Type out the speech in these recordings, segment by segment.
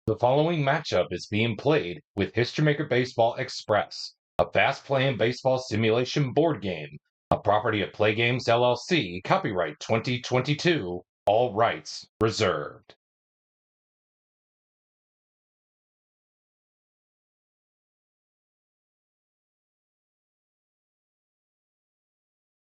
The following matchup is being played with History Maker Baseball Express, a fast-playing baseball simulation board game, a property of Play Games LLC, copyright 2022, all rights reserved.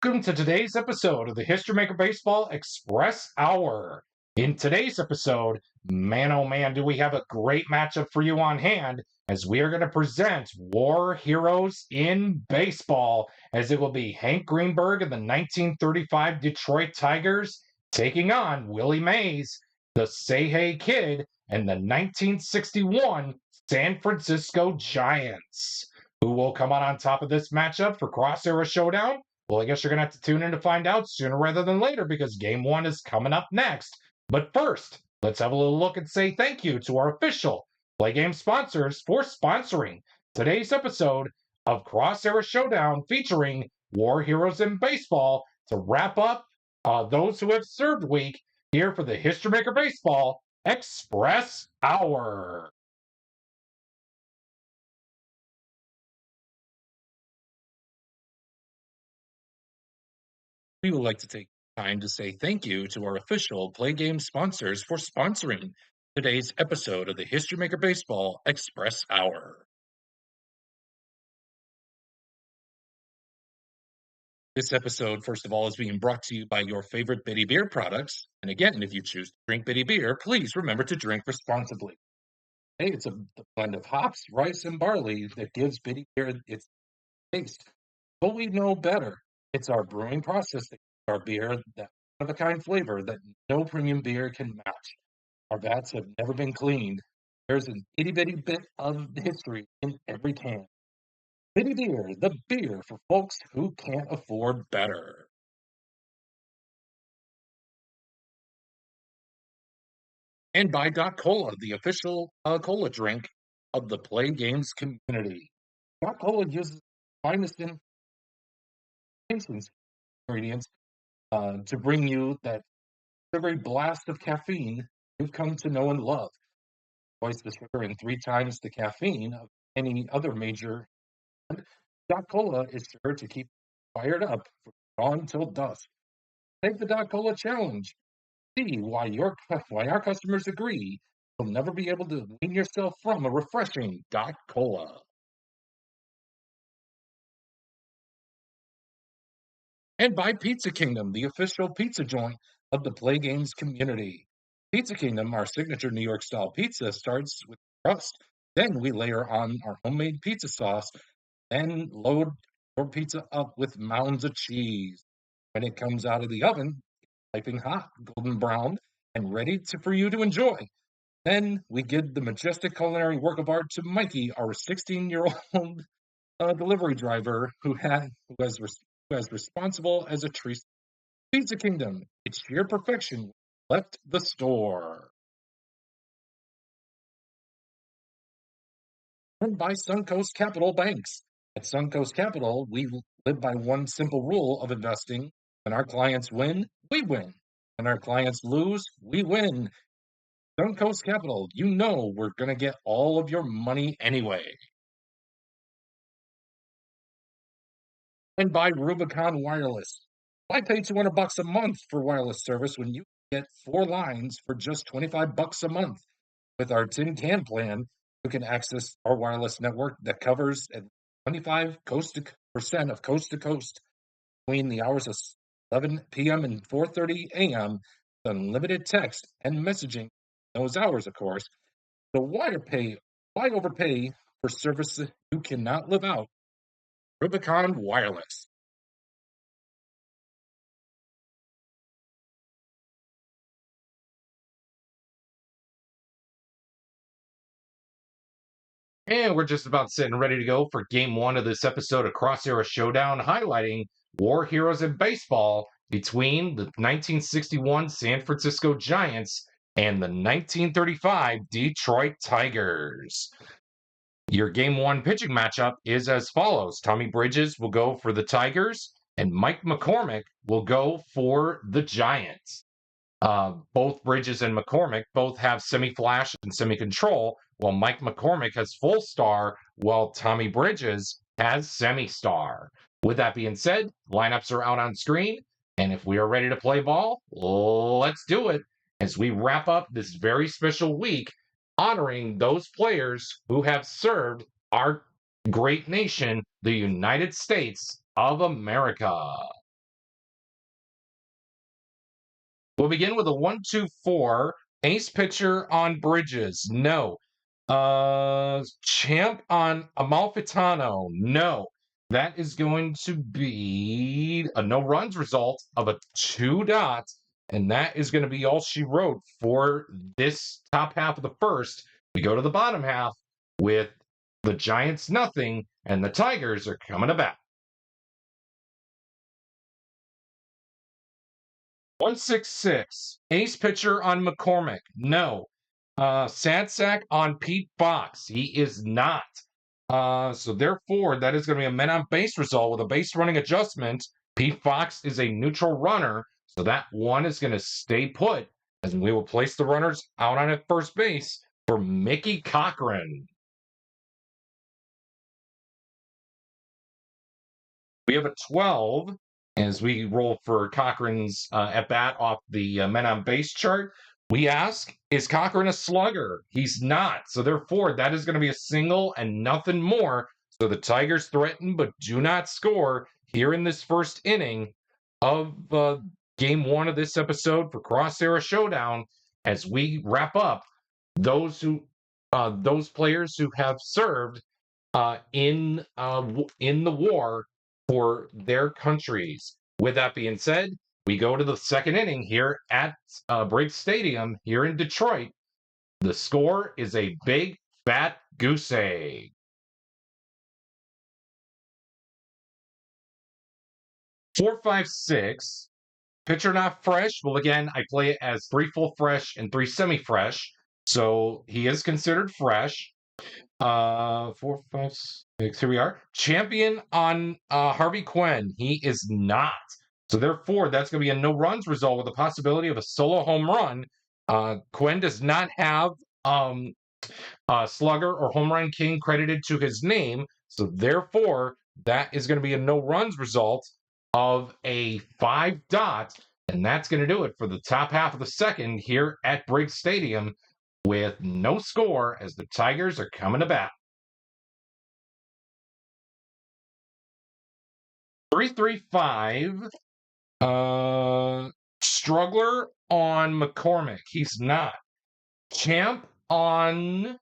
Welcome to today's episode of the History Maker Baseball Express Hour. In today's episode, man oh man, do we have a great matchup for you on hand, as we are going to present War Heroes in Baseball, as it will be Hank Greenberg of the 1935 Detroit Tigers taking on Willie Mays, the Say Hey Kid, and the 1961 San Francisco Giants. Who will come out on top of this matchup for Cross Era Showdown? Well, I guess you're going to have to tune in to find out sooner rather than later, because game one is coming up next. But first, let's have a little look and say thank you to our official Play Game sponsors for sponsoring today's episode of Cross Era Showdown, featuring War Heroes in Baseball, to wrap up those who have served week here for the History Maker Baseball Express Hour. We would like to take time to say thank you to our official Play Game sponsors for sponsoring today's episode of the History Maker Baseball Express Hour. This episode, first of all, is being brought to you by your favorite Bitty Beer products. And again, if you choose to drink Bitty Beer, please remember to drink responsibly. Hey, it's a blend of hops, rice, and barley that gives Bitty Beer its taste. But we know better. It's our brewing process that gives our beer that one-of-a-kind flavor that no premium beer can match. Our vats have never been cleaned. There's an itty-bitty bit of history in every can. Bitty Beer, the beer for folks who can't afford better. And by Doc Cola, the official cola drink of the Play Games community. Doc Cola uses finest ingredients to bring you that sugary blast of caffeine you've come to know and love. Twice the sugar and 3 times the caffeine of any other major. Doc Cola is sure to keep fired up from dawn till dusk. Take the Doc Cola challenge. See why our customers agree you'll never be able to wean yourself from a refreshing Doc Cola. And by Pizza Kingdom, the official pizza joint of the Play Games community. Pizza Kingdom, our signature New York style pizza, starts with crust. Then we layer on our homemade pizza sauce and load your pizza up with mounds of cheese. When it comes out of the oven, piping hot, golden brown, and ready for you to enjoy. Then we give the majestic culinary work of art to Mikey, our 16-year-old delivery driver who as responsible as a tree. Pizza Kingdom, it's sheer perfection, left the store. And by Suncoast Capital Banks. At Suncoast Capital, we live by one simple rule of investing. When our clients win, we win. When our clients lose, we win. Suncoast Capital, you know we're going to get all of your money anyway. And by Rubicon Wireless. Why pay $200 a month for wireless service when you get 4 lines for just $25 a month? With our tin can plan, you can access our wireless network that covers at 25% of coast to coast between the hours of 11 p.m. and 4:30 a.m. with unlimited text and messaging those hours, of course. So why overpay for services you cannot live out? Rubicon Wireless. And we're just about set and ready to go for game one of this episode of Cross Era Showdown, highlighting War Heroes in Baseball between the 1961 San Francisco Giants and the 1935 Detroit Tigers. Your game one pitching matchup is as follows. Tommy Bridges will go for the Tigers, and Mike McCormick will go for the Giants. Both Bridges and McCormick both have semi-flash and semi-control, while Mike McCormick has full star, while Tommy Bridges has semi-star. With that being said, lineups are out on screen, and if we are ready to play ball, let's do it as we wrap up this very special week honoring those players who have served our great nation, the United States of America. We'll begin with a 1-2-4. Ace pitcher on Bridges. No. Champ on Amalfitano. No. That is going to be a no runs result of a 2 dot. And that is going to be all she wrote for this top half of the first. We go to the bottom half with the Giants nothing, and the Tigers are coming to bat. 166. Ace pitcher on McCormick. No. Sad sack on Pete Fox. He is not. So therefore, that is going to be a men on base result with a base running adjustment. Pete Fox is a neutral runner, so that one is going to stay put, as we will place the runners out on at first base for Mickey Cochran. We have a 12 as we roll for Cochran's at bat off the men on base chart. We ask, is Cochran a slugger? He's not. So therefore, that is going to be a single and nothing more. So the Tigers threaten but do not score here in this first inning of game one of this episode for Cross Era Showdown as we wrap up those players who have served in the war for their countries. With that being said, we go to the second inning here at Briggs Stadium here in Detroit. The score is a big, fat goose egg. 4-5-6. Pitcher not fresh. Well, again, I play it as 3 full fresh and 3 semi-fresh. So he is considered fresh. 4-5-6. Here we are. Champion on Harvey Quinn. He is not. So therefore, that's going to be a no runs result with the possibility of a solo home run. Quinn does not have slugger or home run king credited to his name. So therefore, that is going to be a no runs result of a 5 dot. And that's going to do it for the top half of the second here at Briggs Stadium with no score as the Tigers are coming to bat. 3-3-5. Struggler on McCormick. He's not. Champ on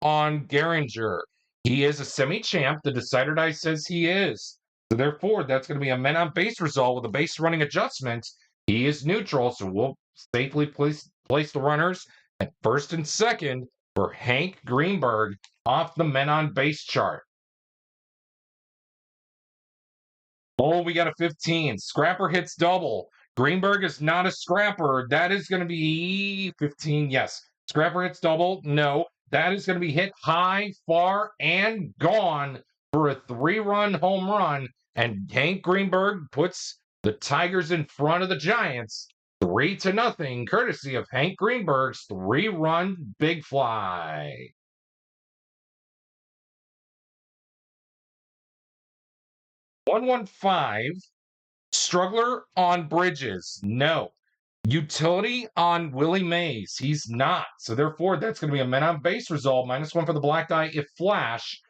Gehringer. He is a semi-champ. The decider die says he is. So therefore, that's going to be a men on base result with a base running adjustment. He is neutral, so we'll safely place the runners at first and second for Hank Greenberg off the men on base chart. Oh, we got a 15. Scrapper hits double. Greenberg is not a scrapper. That is going to be 15. Yes. Scrapper hits double. No. That is going to be hit high, far, and gone for a 3-run home run. And Hank Greenberg puts the Tigers in front of the Giants 3-0, courtesy of Hank Greenberg's 3-run big fly. 1-1-5. Struggler on Bridges. No. Utility on Willie Mays. He's not. So therefore, that's going to be a men on base result. -1 for the black die if flash.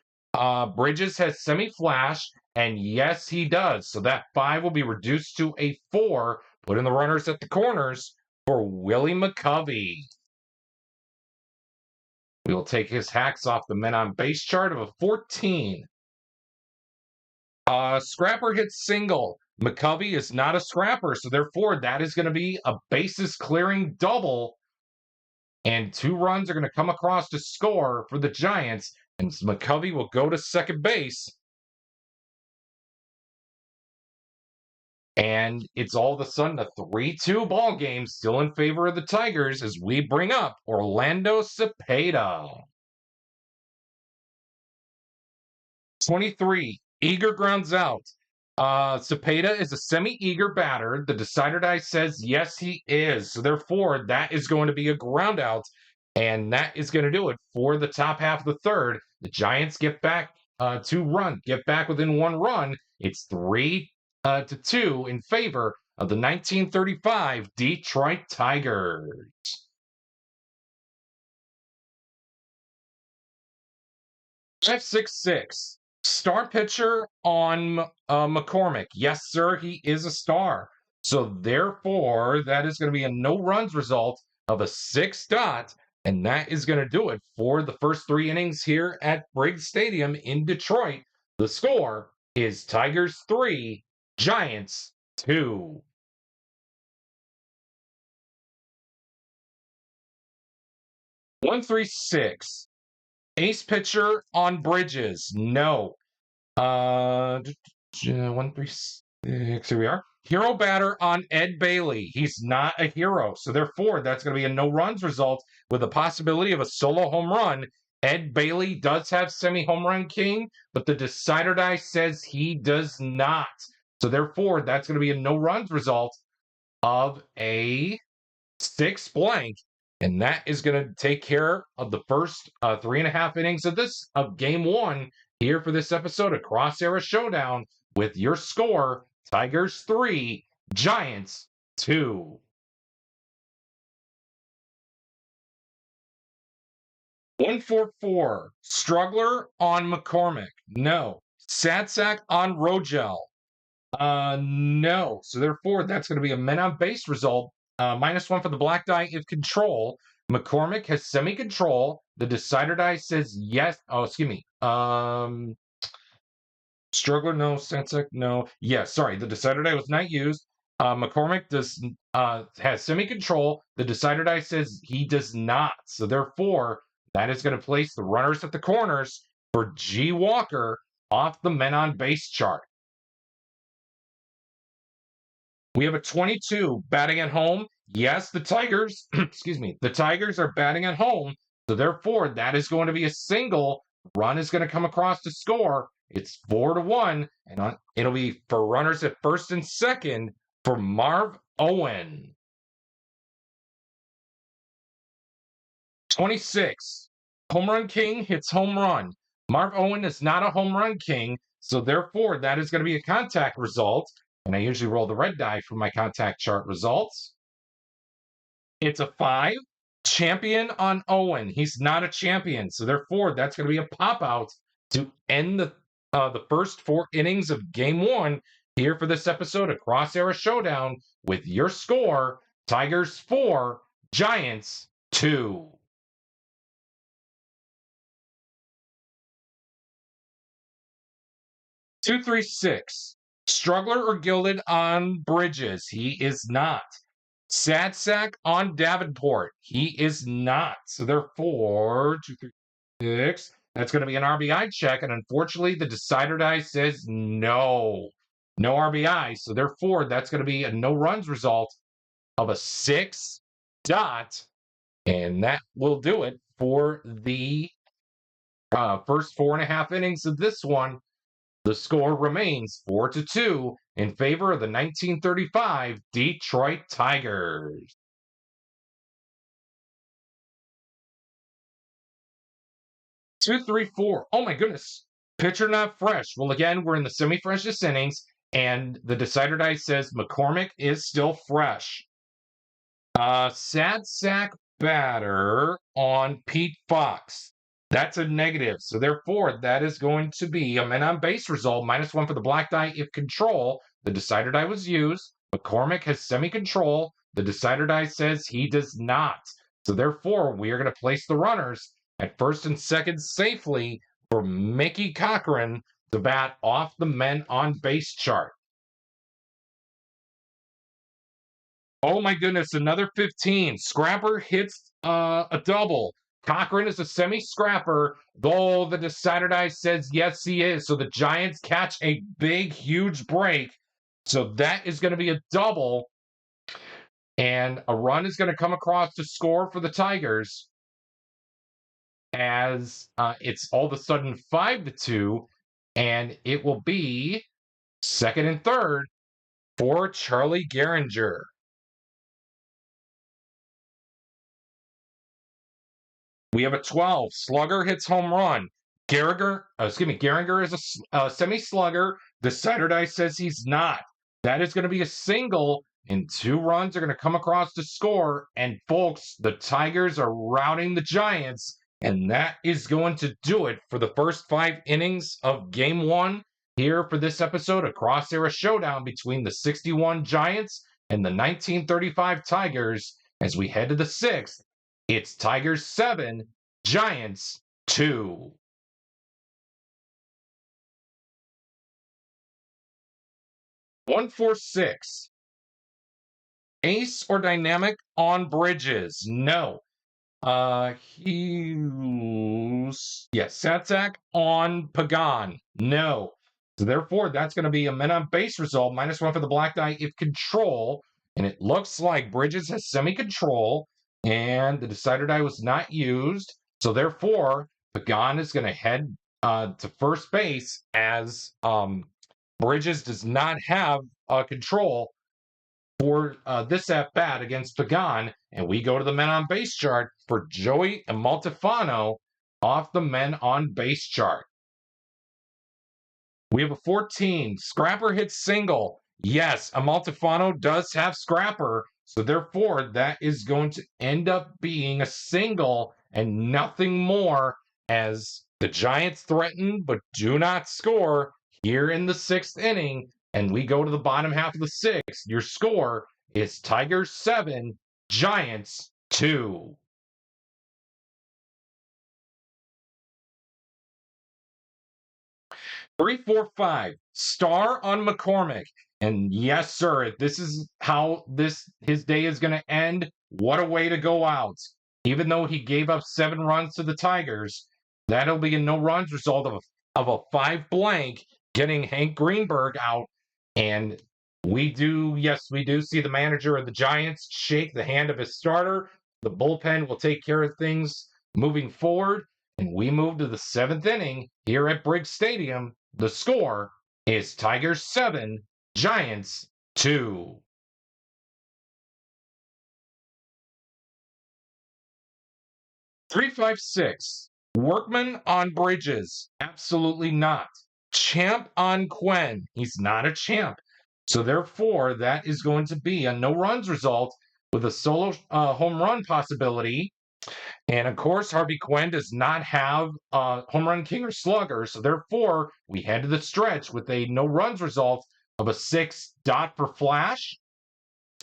Bridges has semi-flash, and yes, he does. So that 5 will be reduced to a 4. Put in the runners at the corners for Willie McCovey. We will take his hacks off the men on base chart of a 14. Scrapper hits single. McCovey is not a scrapper, so therefore that is going to be a bases clearing double. And 2 runs are going to come across to score for the Giants. And McCovey will go to second base. And it's all of a sudden a 3-2 ball game still in favor of the Tigers as we bring up Orlando Cepeda. 23. Eager grounds out. Cepeda is a semi-eager batter. The decider die says yes, he is. So therefore, that is going to be a ground out, and that is going to do it for the top half of the third. The Giants get back get back within 1 run. It's 3-2 in favor of the 1935 Detroit Tigers. F66. Star pitcher on McCormick. Yes, sir, he is a star. So therefore, that is going to be a no runs result of a 6 dot, and that is going to do it for the first 3 innings here at Briggs Stadium in Detroit. The score is Tigers 3, Giants 2. 136. Ace pitcher on Bridges. No. 136. Here we are. Hero batter on Ed Bailey. He's not a hero. So therefore, that's going to be a no runs result with a possibility of a solo home run. Ed Bailey does have semi-home run king, but the decider die says he does not. So therefore, that's going to be a no runs result of a 6 blank. And that is going to take care of the first 3.5 innings of game 1 here for this episode of Cross Era Showdown with your score, Tigers 3, Giants 2. 144. Struggler on McCormick. No. Sad sack on Rogel. No. So therefore, that's going to be a men on base result. -1 for the black die if control. McCormick has semi-control. The decider die says yes. Oh, excuse me. Struggler, no. Sansek, no. Yes, sorry. The decider die was not used. McCormick has semi-control. The decider die says he does not. So therefore, that is going to place the runners at the corners for G. Walker off the men on base chart. We have a 22 batting at home. Yes, the Tigers, excuse me, the Tigers are batting at home. So therefore, that is going to be a single. Run is going to come across to score. It's 4-1, and it'll be for runners at first and second for Marv Owen. 26. Home run king hits home run. Marv Owen is not a home run king, so therefore, that is going to be a contact result. And I usually roll the red die for my contact chart results. It's a 5. Champion on Owen. He's not a champion. So therefore, that's going to be a pop-out to end the first 4 innings of Game 1 here for this episode of Cross Era Showdown with your score, Tigers 4, Giants 2. 236. Struggler or gilded on Bridges. He is not. Sad sack on Davenport. He is not. So therefore, 236. That's going to be an RBI check. And unfortunately, the decider die says no. No RBI. So therefore, that's going to be a no runs result of a 6 dot. And that will do it for the first 4.5 innings of this one. The score remains 4-2 in favor of the 1935 Detroit Tigers. 234. Oh my goodness. Pitcher not fresh. Well, again, we're in the semi-freshest innings, and the decider die says McCormick is still fresh. Sad sack batter on Pete Fox. That's a negative. So therefore, that is going to be a men on base result, -1 for the black die if control. The decider die was used. McCormick has semi-control. The decider die says he does not. So therefore, we are going to place the runners at first and second safely for Mickey Cochran to bat off the men on base chart. Oh my goodness, another 15. Scrapper hits a double. Cochran is a semi-scrapper, though the decider die says yes, he is. So the Giants catch a big, huge break. So that is going to be a double. And a run is going to come across to score for the Tigers as it's all of a sudden 5-2. And it will be Second and third for Charlie Gehringer. We have a 12. Slugger hits home run. Gehringer is a semi-slugger. The Cider Dice says he's not. That is going to be a single, and 2 runs are going to come across to score. And folks, the Tigers are routing the Giants, and that is going to do it for the first 5 innings of Game 1 here for this episode of Cross Era Showdown between the 61 Giants and the 1935 Tigers. As we head to the 6th, it's Tigers 7, Giants 2. One, 4, 6. Ace or dynamic on Bridges? No. Satzak on Pagan? No. So therefore, that's going to be a men on base result, -1 for the black die if control. And it looks like Bridges has semi-control, and the decider die was not used. So therefore, Pagan is going to head to first base as Bridges does not have control for this at-bat against Pagan. And we go to the men on base chart for Joey Amalfitano off the men on base chart. We have a 14. Scrapper hits single. Yes, Amalfitano does have Scrapper. So therefore, that is going to end up being a single and nothing more, as the Giants threaten but do not score here in the 6th inning. And we go to the bottom half of the 6th. Your score is Tigers 7, Giants 2. Three, 4, 5. Star on McCormick. And yes, sir, this is how his day is going to end. What a way to go out. Even though he gave up 7 runs to the Tigers, that'll be a no-runs result of a 5 blank, getting Hank Greenberg out. And we do see the manager of the Giants shake the hand of his starter. The bullpen will take care of things moving forward. And we move to the 7th inning here at Briggs Stadium. The score is Tigers 7, Giants 2. Three, 5, 6. Workman on Bridges? Absolutely not. Champ on Quinn? He's not a champ. So therefore, that is going to be a no-runs result with a solo home run possibility. And of course, Harvey Quinn does not have home run king or slugger. So therefore, we head to the stretch with a no-runs result of a 6 dot for Flash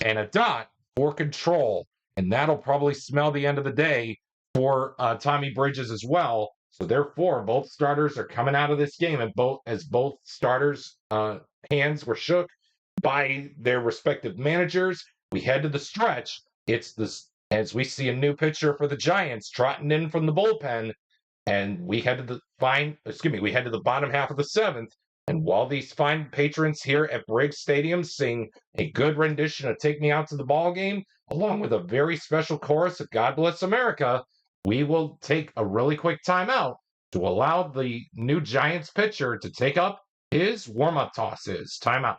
and a dot for control. And that'll probably smell the end of the day for Tommy Bridges as well. So therefore, both starters are coming out of this game, and both starters' hands were shook by their respective managers. We head to the stretch. As we see a new pitcher for the Giants trotting in from the bullpen, and we head to the bottom half of the 7th. And while these fine patrons here at Briggs Stadium sing a good rendition of "Take Me Out to the Ball Game," along with a very special chorus of "God Bless America," we will take a really quick timeout to allow the new Giants pitcher to take up his warm-up tosses. Timeout.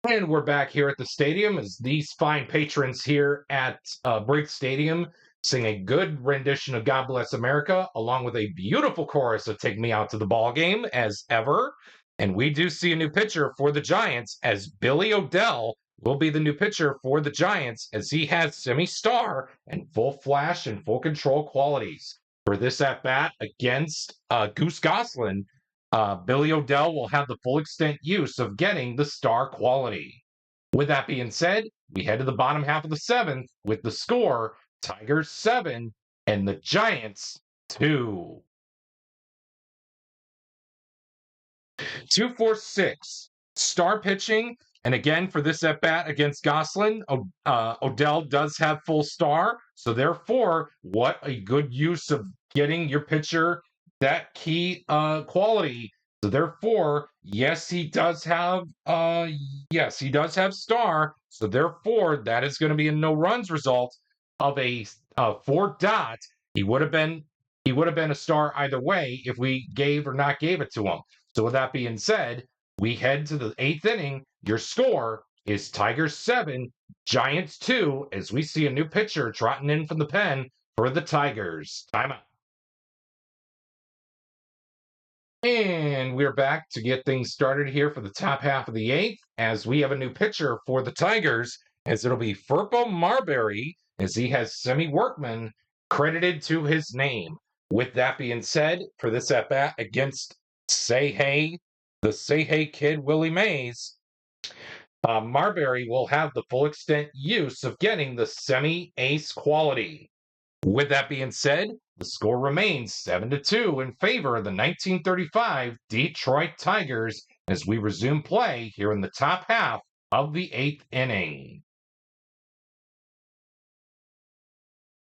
And we're back here at the stadium as these fine patrons here at Briggs Stadium sing a good rendition of "God Bless America," along with a beautiful chorus of "Take Me Out to the Ball Game" as ever. And we do see a new pitcher for the Giants, as Billy O'Dell will be the new pitcher for the Giants, as he has semi-star and full flash and full control qualities. For this at-bat against Goose Goslin, Billy O'Dell will have the full extent use of getting the star quality. With that being said, we head to the bottom half of the 7th with the score Tigers 7 and the Giants 2. 2, 4, 6. Star pitching. And again, for this at-bat against Goslin, O'Dell does have full star. So therefore, what a good use of getting your pitcher that key quality. So therefore, yes, he does have star. So therefore, that is going to be a no-runs result of a 4 dot. He would have been a star either way if we gave or not gave it to him. So with that being said, we head to the 8th inning. Your score is Tigers 7, Giants 2, as we see a new pitcher trotting in from the pen for the Tigers. Timeout. And we're back to get things started here for the top half of the 8th, as we have a new pitcher for the Tigers, as it'll be Furpo Marbury, as he has Semi Workman credited to his name. With that being said, for this at-bat against the Say Hey kid, Willie Mays, Marbury will have the full extent use of getting the semi-ace quality. With that being said, the score remains 7-2 in favor of the 1935 Detroit Tigers as we resume play here in the top half of the 8th inning.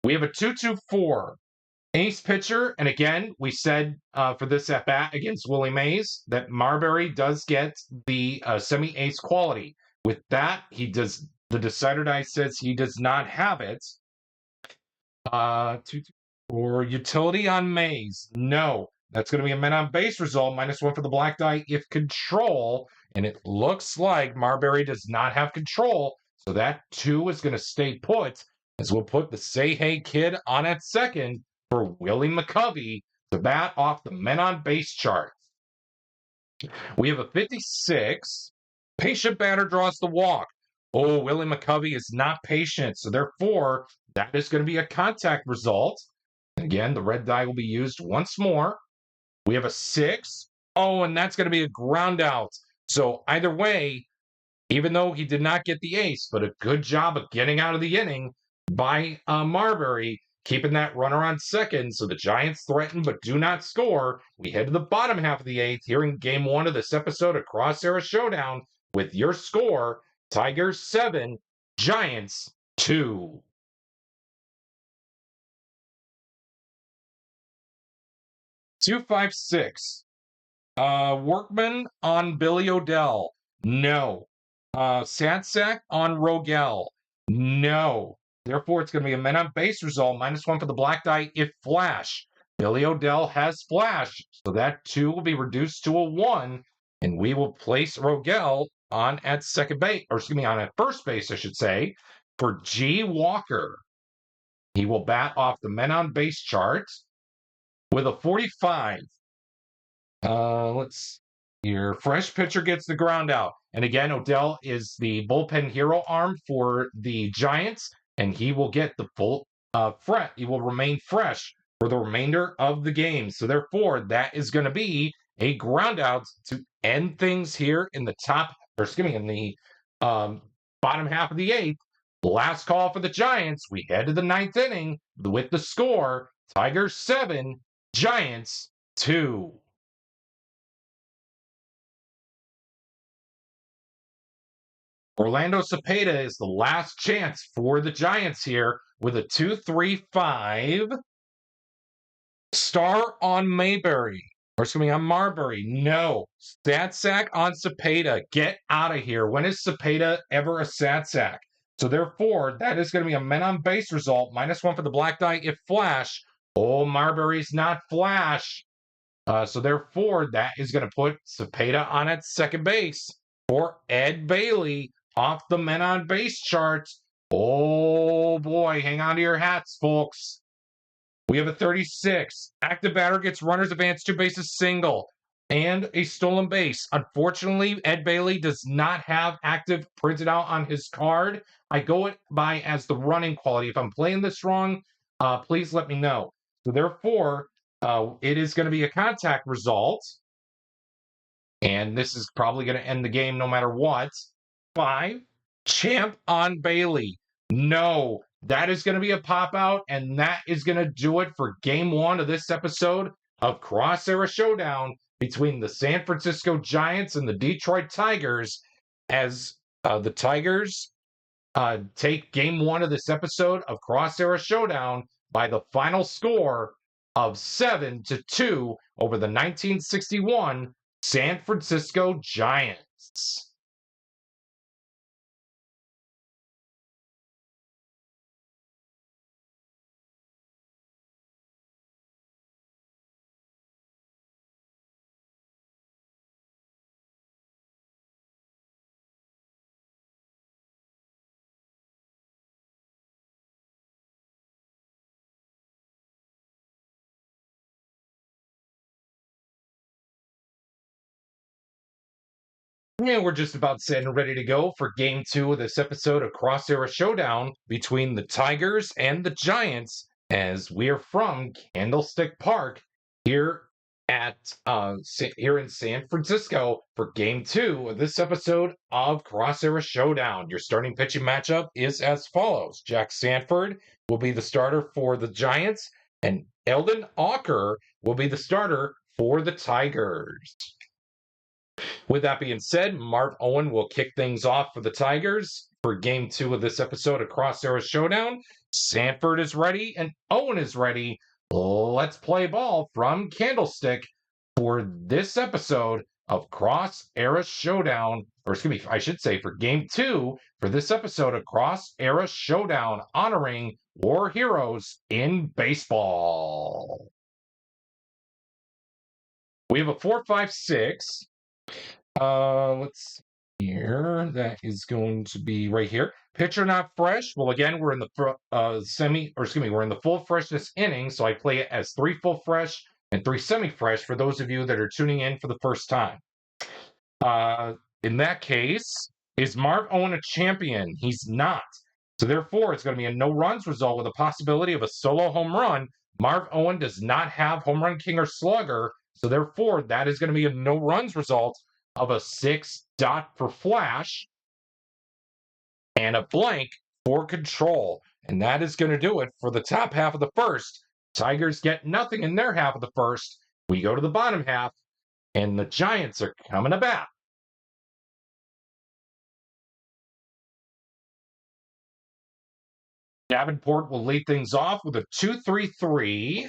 We have a 2-2-4 ace pitcher, and again, we said for this at bat against Willie Mays that Marbury does get the semi-ace quality. With that, the decider die says he does not have it. 2-2-4 utility on Mays. No, that's going to be a men on base result. -1 for the black die if control, and it looks like Marbury does not have control, so that 2 is going to stay put. As we'll put the Say Hey kid on at second for Willie McCovey to bat off the men on base chart. We have a 56. Patient batter draws the walk. Oh, Willie McCovey is not patient, so therefore that is going to be a contact result. And again, the red die will be used once more. We have a 6. Oh, and that's going to be a ground out. So either way, even though he did not get the ace, but a good job of getting out of the inning by Marbury, keeping that runner on second. So the Giants threaten but do not score. We head to the bottom half of the 8th here in game 1 of this episode of Cross Era Showdown with your score, Tigers 7, Giants 2. Two, 5, 6. Workman on Billy Odell. No. Satsack on Rogel. No. Therefore, it's going to be a men on base result, -1 for the black die if flash. Billy Odell has flash, so that 2 will be reduced to a 1, and we will place Rogel on at second base, or excuse me, on at first base, I should say, for G. Walker. He will bat off the men on base chart with a 45. Let's here. Fresh pitcher gets the ground out. And again, Odell is the bullpen hero arm for the Giants, and he will get the full he will remain fresh for the remainder of the game. So therefore, that is going to be a ground out to end things here in the top, or excuse me, in the bottom half of the 8th. Last call for the Giants. We head to the 9th inning with the score: Tigers 7, Giants 2. Orlando Cepeda is the last chance for the Giants here with a 2-3-5. Star on Mayberry. Or excuse me, on Marbury. No. Stat sack on Cepeda. Get out of here. When is Cepeda ever a stat sack? So therefore, that is going to be a men on base result. -1 for the black die if flash. Oh, Marbury's not flash. So therefore, that is going to put Cepeda on at second base for Ed Bailey off the men on base chart. Oh boy, hang on to your hats, folks. We have a 36. Active batter gets runners advance 2 bases single and a stolen base. Unfortunately, Ed Bailey does not have active printed out on his card. I go it by as the running quality. If I'm playing this wrong, please let me know. So therefore, it is going to be a contact result. And this is probably going to end the game no matter what. 5. Champ on Bailey. No, that is going to be a pop out, and that is going to do it for game 1 of this episode of Cross Era Showdown between the San Francisco Giants and the Detroit Tigers, as the Tigers take game 1 of this episode of Cross Era Showdown by the final score of 7-2 over the 1961 San Francisco Giants. And we're just about set and ready to go for game 2 of this episode of Cross Era Showdown between the Tigers and the Giants, as we are from Candlestick Park here at here in San Francisco for game 2 of this episode of Cross Era Showdown. Your starting pitching matchup is as follows: Jack Sanford will be the starter for the Giants, and Eldon Auker will be the starter for the Tigers. With that being said, Marv Owen will kick things off for the Tigers for game 2 of this episode of Cross Era Showdown. Sanford is ready and Owen is ready. Let's play ball from Candlestick for this episode of Cross Era Showdown, or excuse me, I should say for game 2 for this episode of Cross Era Showdown, honoring war heroes in baseball. We have a 4-5-6. Let's see here. That is going to be right here. Pitcher not fresh. Well, again, we're in the we're in the full freshness inning, so I play it as 3 full fresh and 3 semi-fresh for those of you that are tuning in for the first time. In that case, is Marv Owen a champion? He's not. So therefore, it's going to be a no runs result with a possibility of a solo home run. Marv Owen does not have home run king or slugger, so therefore, that is going to be a no runs result of a 6 dot for flash and a blank for control. And that is going to do it for the top half of the first. Tigers get nothing in their half of the first. We go to the bottom half, and the Giants are coming to bat. Davenport will lead things off with a 2-3-3.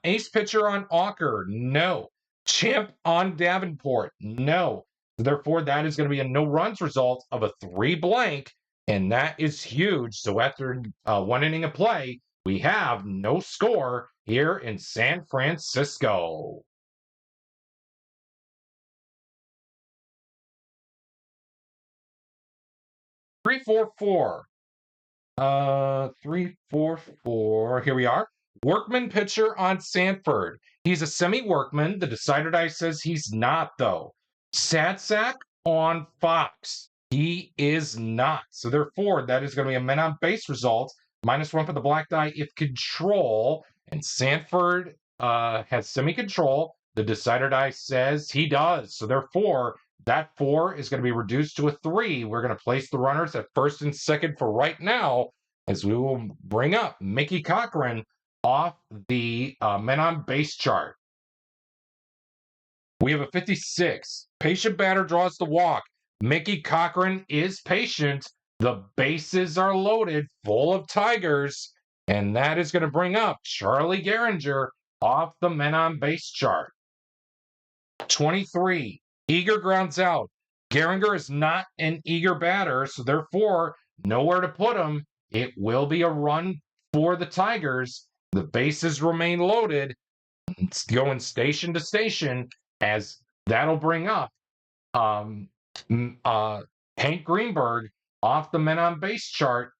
Ace pitcher on Auker, no. Champ on Davenport, no. Therefore, that is going to be a no runs result of a 3 blank, and that is huge. So after 1 inning of play, we have no score here in San Francisco. Three, 4-4. 3-4-4. Here we are. Workman pitcher on Sanford. He's a semi-workman. The decider die says he's not, though. Sad sack on Fox. He is not. So therefore, that is going to be a men on base result. -1 for the black die if control. And Sanford has semi-control. The decider die says he does. So therefore, that 4 is going to be reduced to a 3. We're going to place the runners at first and second for right now, as we will bring up Mickey Cochran off the men on base chart. We have a 56. Patient batter draws the walk. Mickey Cochran is patient. The bases are loaded, full of Tigers, and that is going to bring up Charlie Gehringer off the men on base chart. 23. Eager grounds out. Gehringer is not an eager batter, so therefore, nowhere to put him. It will be a run for the Tigers. The bases remain loaded. It's going station to station, as that'll bring up Hank Greenberg off the men on base chart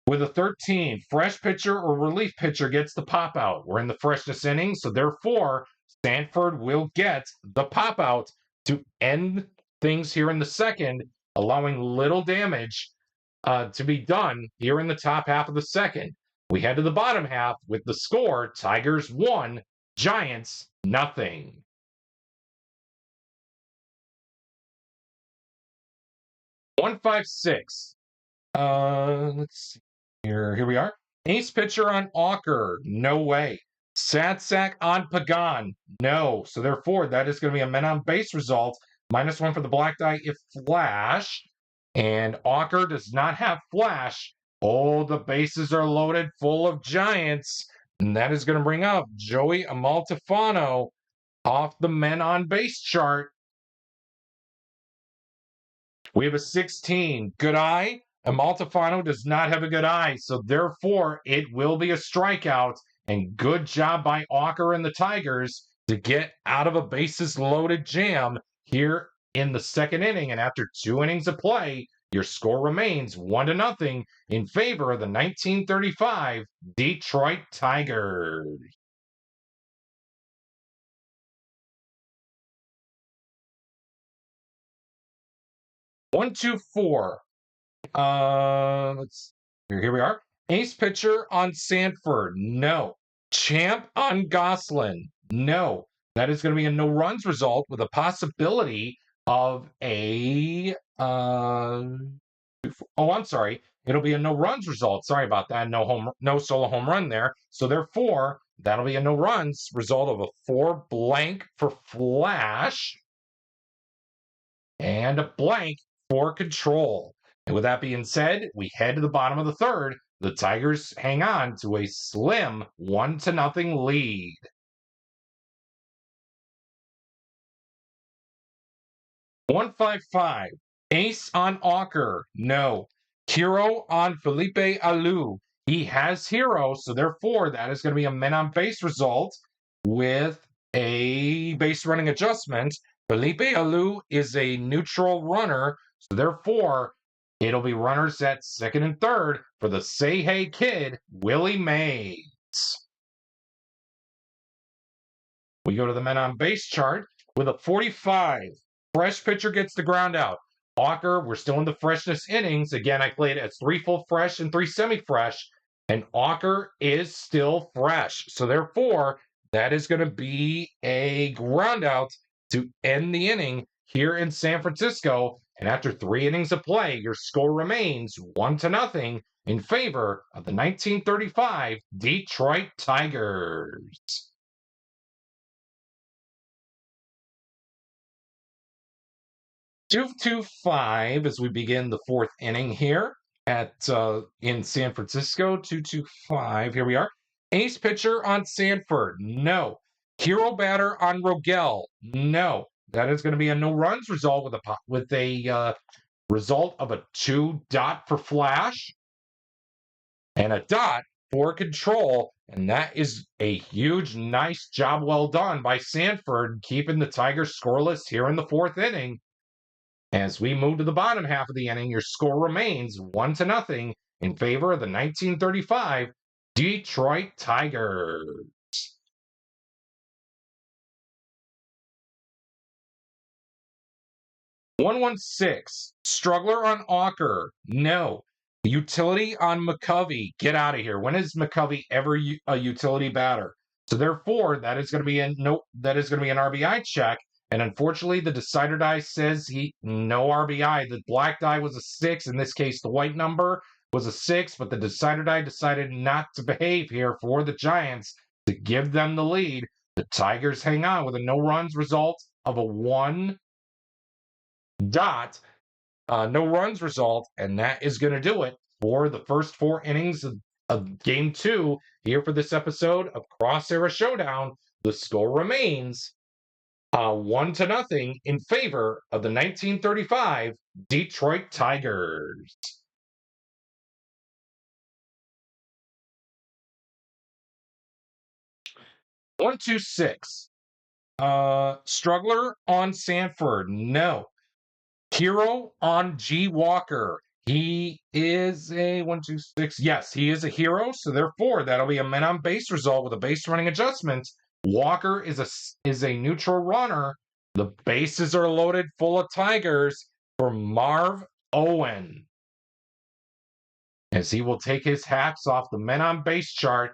with a 13. Fresh pitcher or relief pitcher gets the pop out. We're in the freshness inning, so therefore, Sanford will get the pop out to end things here in the second, allowing little damage to be done here in the top half of the second. We head to the bottom half with the score: Tigers 1, Giants nothing. One, 5, 6. Let's see here. Here we are. Ace pitcher on Auker, no way. Sad sack on Pagan, no. So therefore, that is going to be a men on base result. -1 for the black die if flash. And Auker does not have flash. Oh, the bases are loaded full of Giants. And that is going to bring up Joey Amaltofano off the men on base chart. We have a 16. Good eye. Amaltofano does not have a good eye. So therefore, it will be a strikeout. And good job by Auker and the Tigers to get out of a bases loaded jam here in the second inning. And after 2 innings of play, your score remains 1-0 in favor of the 1935 Detroit Tigers. 1-2-4. Here we are. Ace pitcher on Sanford. No. Champ on Goslin. No. That is going to be a no runs result with a possibility of a I'm sorry. It'll be a no runs result. Sorry about that. No solo home run there. So therefore, that'll be a no runs result of a 4 blank for Flash and a blank for Control. And with that being said, we head to the bottom of the third. The Tigers hang on to a slim 1-0 lead. (155) Ace on Auker. No. Hero on Felipe Alou. He has hero, so therefore that is going to be a men on base result with a base running adjustment. Felipe Alou is a neutral runner, so therefore it'll be runners at second and third for the Say Hey kid, Willie Mays. We go to the men on base chart with a 45. Fresh pitcher gets the ground out. Auker, we're still in the freshness innings. Again, I played it as 3 full fresh and 3 semi-fresh, and Auker is still fresh. So therefore, that is going to be a ground out to end the inning here in San Francisco. And after 3 innings of play, your score remains 1-0 in favor of the 1935 Detroit Tigers. 2-2-5 as we begin the 4th inning here in San Francisco. 2-2-5. Here we are. Ace pitcher on Sanford. No. Hero batter on Rogel. No. That is going to be a no runs result with a result of a 2 dot for Flash and a dot for Control. And that is a huge, nice job well done by Sanford, keeping the Tigers scoreless here in the 4th inning. As we move to the bottom half of the inning, your score remains 1-0 in favor of the 1935 Detroit Tigers. 1-1-6. Struggler on Auker. No. Utility on McCovey. Get out of here. When is McCovey ever a utility batter? So therefore, that is going to be an RBI check. And unfortunately, the decider die says no RBI. The black die was a 6. In this case, the white number was a 6, but the decider die decided not to behave here for the Giants to give them the lead. The Tigers hang on with a no runs result of a 1 dot, no runs result, and that is going to do it for the first 4 innings of Game 2 here for this episode of Cross Era Showdown. The score remains 1-0 in favor of the 1935 Detroit Tigers. 1-2-6. Struggler on Sanford. No. Hero on G. Walker. He is a 1-2-6. Yes, he is a hero. So therefore, that'll be a men on base result with a base running adjustment. Walker is a neutral runner. The bases are loaded full of Tigers for Marv Owen, as he will take his hats off the men on base chart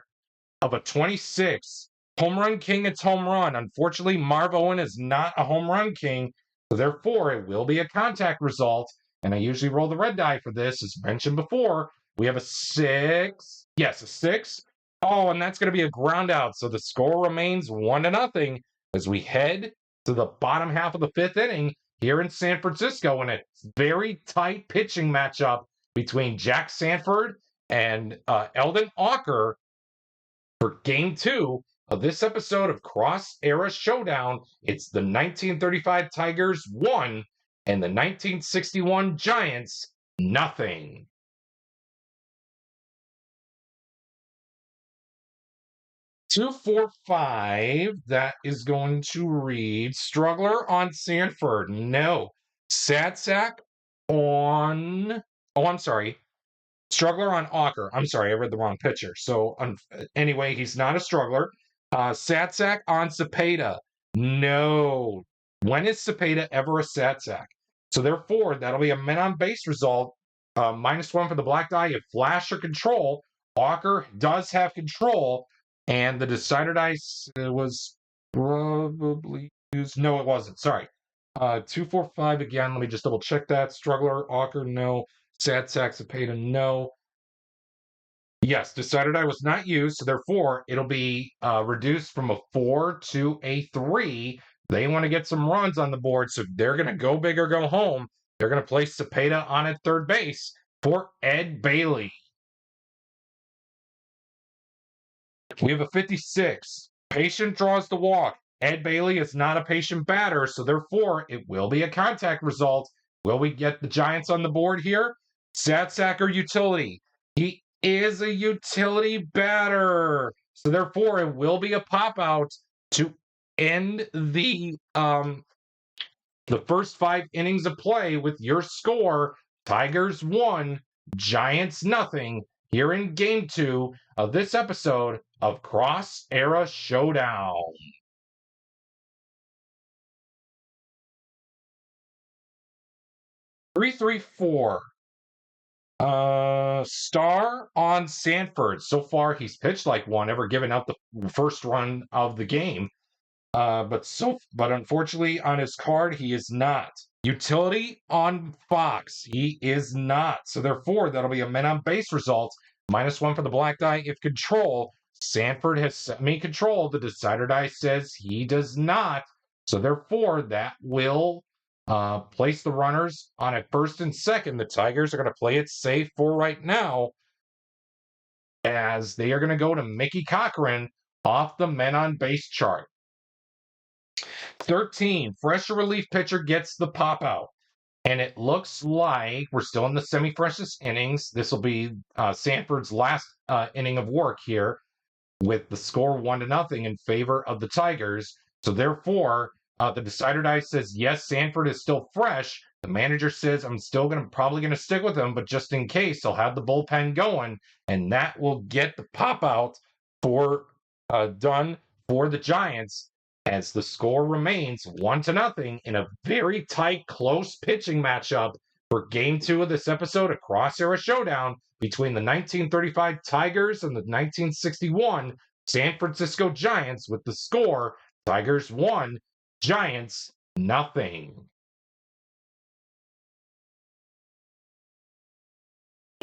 of a 26. Home run king, it's home run. Unfortunately, Marv Owen is not a home run king, so therefore it will be a contact result. And I usually roll the red die for this, as mentioned before. We have a 6. Yes, a 6. Oh, and that's going to be a ground out. So the score remains 1-0 as we head to the bottom half of the 5th inning here in San Francisco in a very tight pitching matchup between Jack Sanford and Eldon Auker for Game 2 of this episode of Cross Era Showdown. It's the 1935 Tigers 1 and the 1961 Giants 0. 2-4-5. That is going to read Struggler on Sanford. No. Sadsack on. Oh, I'm sorry. Struggler on Auker. I'm sorry, I read the wrong pitcher. So anyway, he's not a struggler. Sadsack on Cepeda. No. When is Cepeda ever a Sadsack? So therefore, that'll be a men on base result. -1 for the black die if flash or control. Walker does have control, and the decider dice was probably used. No, it wasn't. Sorry. 2, 4, 5 again. Let me just double check that. Struggler, Walker, no. Sad Saxopeda, no. Yes, decider die was not used, so therefore it'll be reduced from a 4 to a 3. They want to get some runs on the board, so they're going to go big or go home. They're going to place Cepeda on at third base for Ed Bailey. We have a 56. Patient draws the walk. Ed Bailey is not a patient batter, so therefore it will be a contact result. Will we get the Giants on the board here? Sad Sacker utility. He is a utility batter, so therefore it will be a pop out to end the first 5 innings of play with your score: Tigers 1, Giants nothing. Here in Game 2 of this episode of Cross Era Showdown. 3-3-4. Star on Sanford. So far, he's pitched like one, ever given up the first run of the game. But unfortunately, on his card, he is not. Utility on Fox. He is not. So therefore, that'll be a men on base result. -1 for the black die if control. Sanford has semi-control. The decider die says he does not. So therefore, that will place the runners on at first and second. The Tigers are going to play it safe for right now, as they are going to go to Mickey Cochran off the men on base chart. 13, fresh relief pitcher gets the pop out. And it looks like we're still in the semi-freshest innings. This will be Sanford's last inning of work here, with the score 1-0 in favor of the Tigers. So therefore, the decider die says, yes, Sanford is still fresh. The manager says, I'm still probably going to stick with him, but just in case, I'll have the bullpen going. And that will get the pop out done for the Giants, as the score remains 1-0 in a very tight, close pitching matchup for Game 2 of this episode of Cross Era Showdown between the 1935 Tigers and the 1961 San Francisco Giants, with the score Tigers 1, Giants nothing.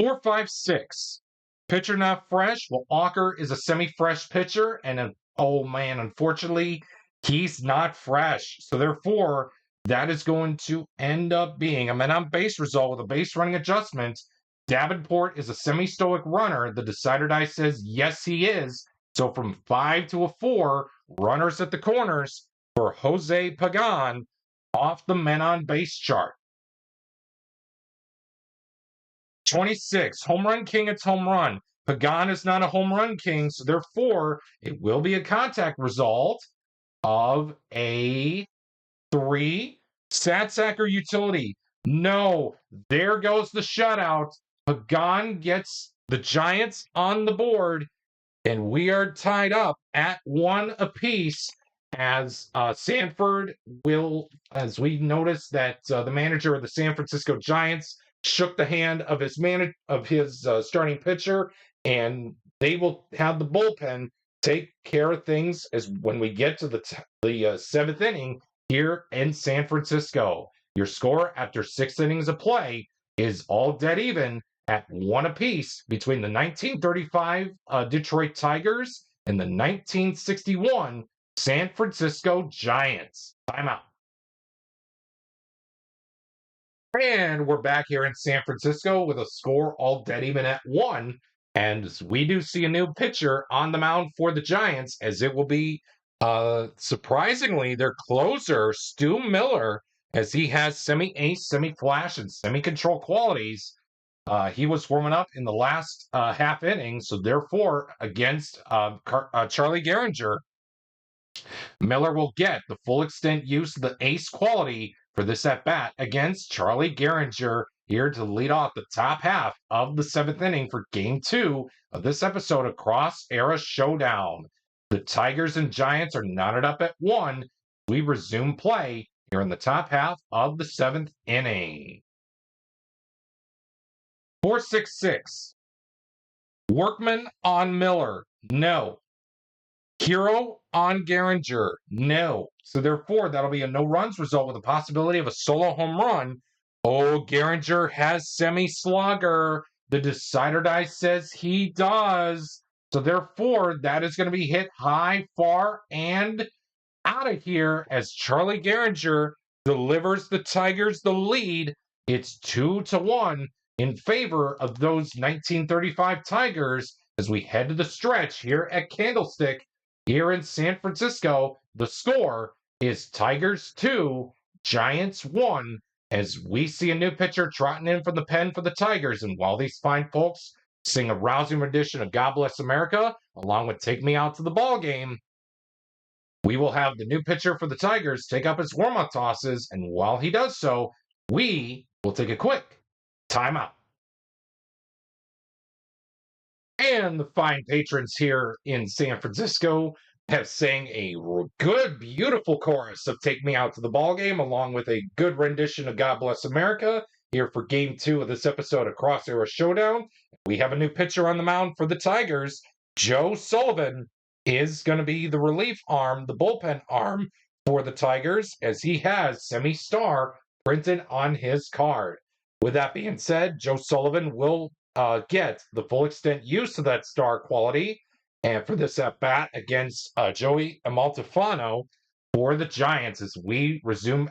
4-5-6. Pitcher not fresh. Well, Walker is a semi-fresh pitcher, and oh man, unfortunately, he's not fresh. So therefore, that is going to end up being a men on base result with a base running adjustment. Davenport is a semi-stoic runner. The decider die says yes, he is. So from 5 to a 4, runners at the corners for Jose Pagan off the men on base chart. 26, home run king, it's home run. Pagan is not a home run king, so therefore it will be a contact result of a 3. Satsacker utility. No, there goes the shutout. Pagan gets the Giants on the board, and we are tied up at 1 apiece, as Sanford will, as we noticed that the manager of the San Francisco Giants shook the hand of his starting pitcher, and they will have the bullpen take care of things as when we get to the 7th inning here in San Francisco. Your score after 6 innings of play is all dead even at 1 apiece between the 1935 Detroit Tigers and the 1961 San Francisco Giants. Timeout. And we're back here in San Francisco with a score all dead even at 1. And we do see a new pitcher on the mound for the Giants, as it will be, surprisingly, their closer, Stu Miller, as he has semi-ace, semi-flash, and semi-control qualities. He was warming up in the last half inning, so therefore, against Charlie Gehringer, Miller will get the full extent use of the ace quality for this at-bat against Charlie Gehringer, here to lead off the top half of the 7th inning for Game 2 of this episode of Cross Era Showdown. The Tigers and Giants are knotted up at 1. We resume play here in the top half of the 7th inning. 4-6-6. Workman on Miller. No. Hero on Gehringer. No. So therefore, that'll be a no runs result with a possibility of a solo home run. Oh, Gehringer has semi-slugger. The decider die says he does. So therefore, that is going to be hit high, far, and out of here as Charlie Gehringer delivers the Tigers the lead. It's 2-1 in favor of those 1935 Tigers as we head to the stretch here at Candlestick here in San Francisco. The score is Tigers 2, Giants 1, as we see a new pitcher trotting in from the pen for the Tigers. And while these fine folks sing a rousing rendition of God Bless America, along with Take Me Out to the Ball Game, we will have the new pitcher for the Tigers take up his warm-up tosses, and while he does so, we will take a quick timeout. And the fine patrons here in San Francisco have sang a good, beautiful chorus of Take Me Out to the Ball Game, along with a good rendition of God Bless America here for Game 2 of this episode of Cross Era Showdown. We have a new pitcher on the mound for the Tigers. Joe Sullivan is going to be the relief arm, the bullpen arm for the Tigers, as he has semi-star printed on his card. With that being said, Joe Sullivan will get the full extent use of that star quality, and for this at bat against Joey Amaltofano for the Giants as we resume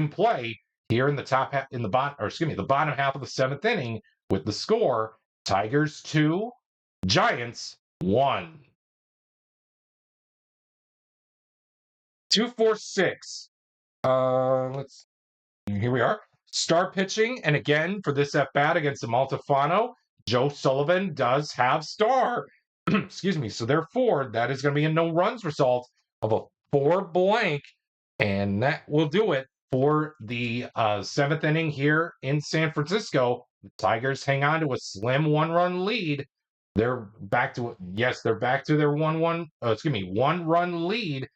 play here in the the bottom half of the 7th inning with the score Tigers 2, Giants 1. 2-4-6. Here we are. Star pitching, and again, for this at-bat against Amaltofano, Joe Sullivan does have star. Excuse me. So therefore, that is going to be a no-runs result of a 4 blank, and that will do it for the 7th inning here in San Francisco. The Tigers hang on to a slim 1-run lead. They're back to their 1-run lead.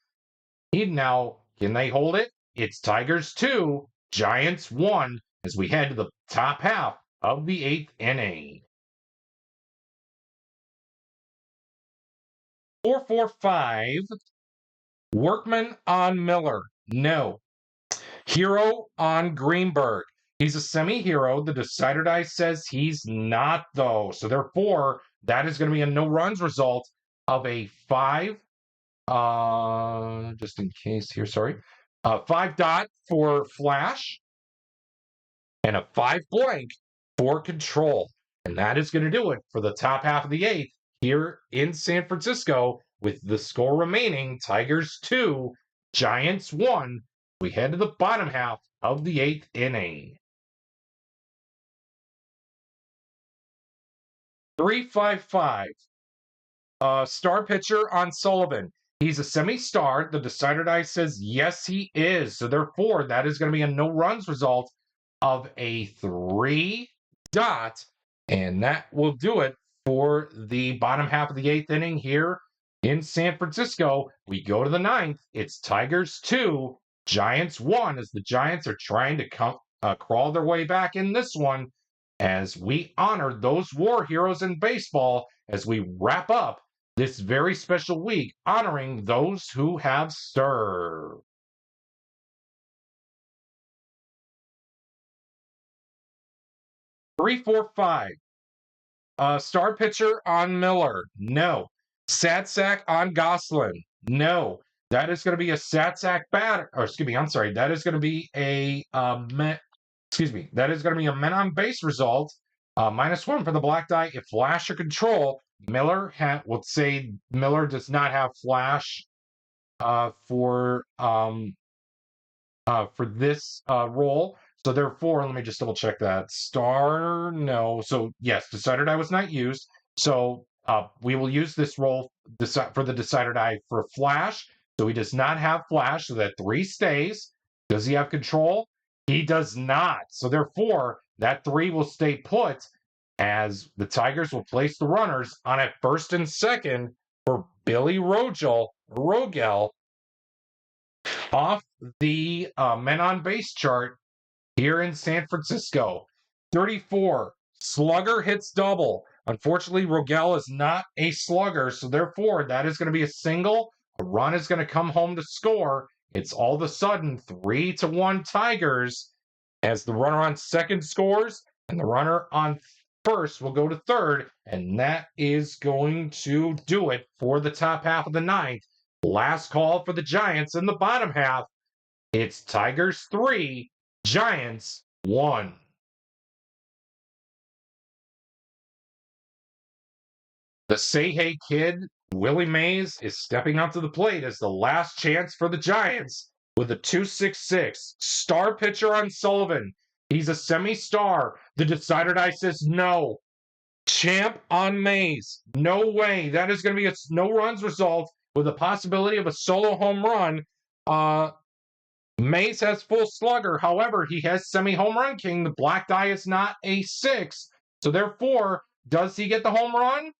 Now, can they hold it? It's Tigers 2, Giants 1, as we head to the top half of the 8th inning. 4-4-5. Workman on Miller. No. Hero on Greenberg. He's a semi-hero. The decider die says he's not, though. So therefore, that is going to be a no-runs result of a 5. Just in case here, sorry. 5 dot for Flash and a 5 blank for Control. And that is going to do it for the top half of the 8th here in San Francisco with the score remaining Tigers 2, Giants 1. We head to the bottom half of the 8th inning. 3-5-5. Star pitcher on Sullivan. He's a semi-star. The decider die says yes, he is. So therefore, that is going to be a no-runs result of a 3 dot. And that will do it for the bottom half of the 8th inning here in San Francisco. We go to the 9th. It's Tigers 2, Giants 1, as the Giants are trying to crawl their way back in this one as we honor those war heroes in baseball as we wrap up this very special week honoring those who have served. Three, 4, 5. Star pitcher on Miller. No. Sad sack on Goslin. No. That is going to be a sad sack batter. Or excuse me, I'm sorry. That is going to be a that is going to be a men on base result. -1 for the black die. If Flash or Control, Miller let's say Miller does not have Flash for this role. So therefore, let me just double check that. Star, no. So yes, decider die was not used. So we will use this role for the decider die for Flash. So he does not have Flash, so that 3 stays. Does he have Control? He does not. So therefore, that 3 will stay put as the Tigers will place the runners on at first and second for Billy Rogel, off the men on base chart here in San Francisco. 34, slugger hits double. Unfortunately, Rogel is not a slugger, so therefore that is going to be a single. A run is going to come home to score. It's all of a sudden 3-1 Tigers as the runner on second scores and the runner on first will go to third, and that is going to do it for the top half of the ninth. Last call for the Giants in the bottom half. It's Tigers 3, Giants 1. The Say Hey Kid, Willie Mays, is stepping up to the plate as the last chance for the Giants with a 2.66. Star pitcher on Sullivan. He's a semi-star. The decider die says no. Champ on Mays. No way. That is going to be a no runs result with a possibility of a solo home run. Mays has full slugger. However, he has semi-home run king. The black die is not a 6. So therefore, does he get the home run?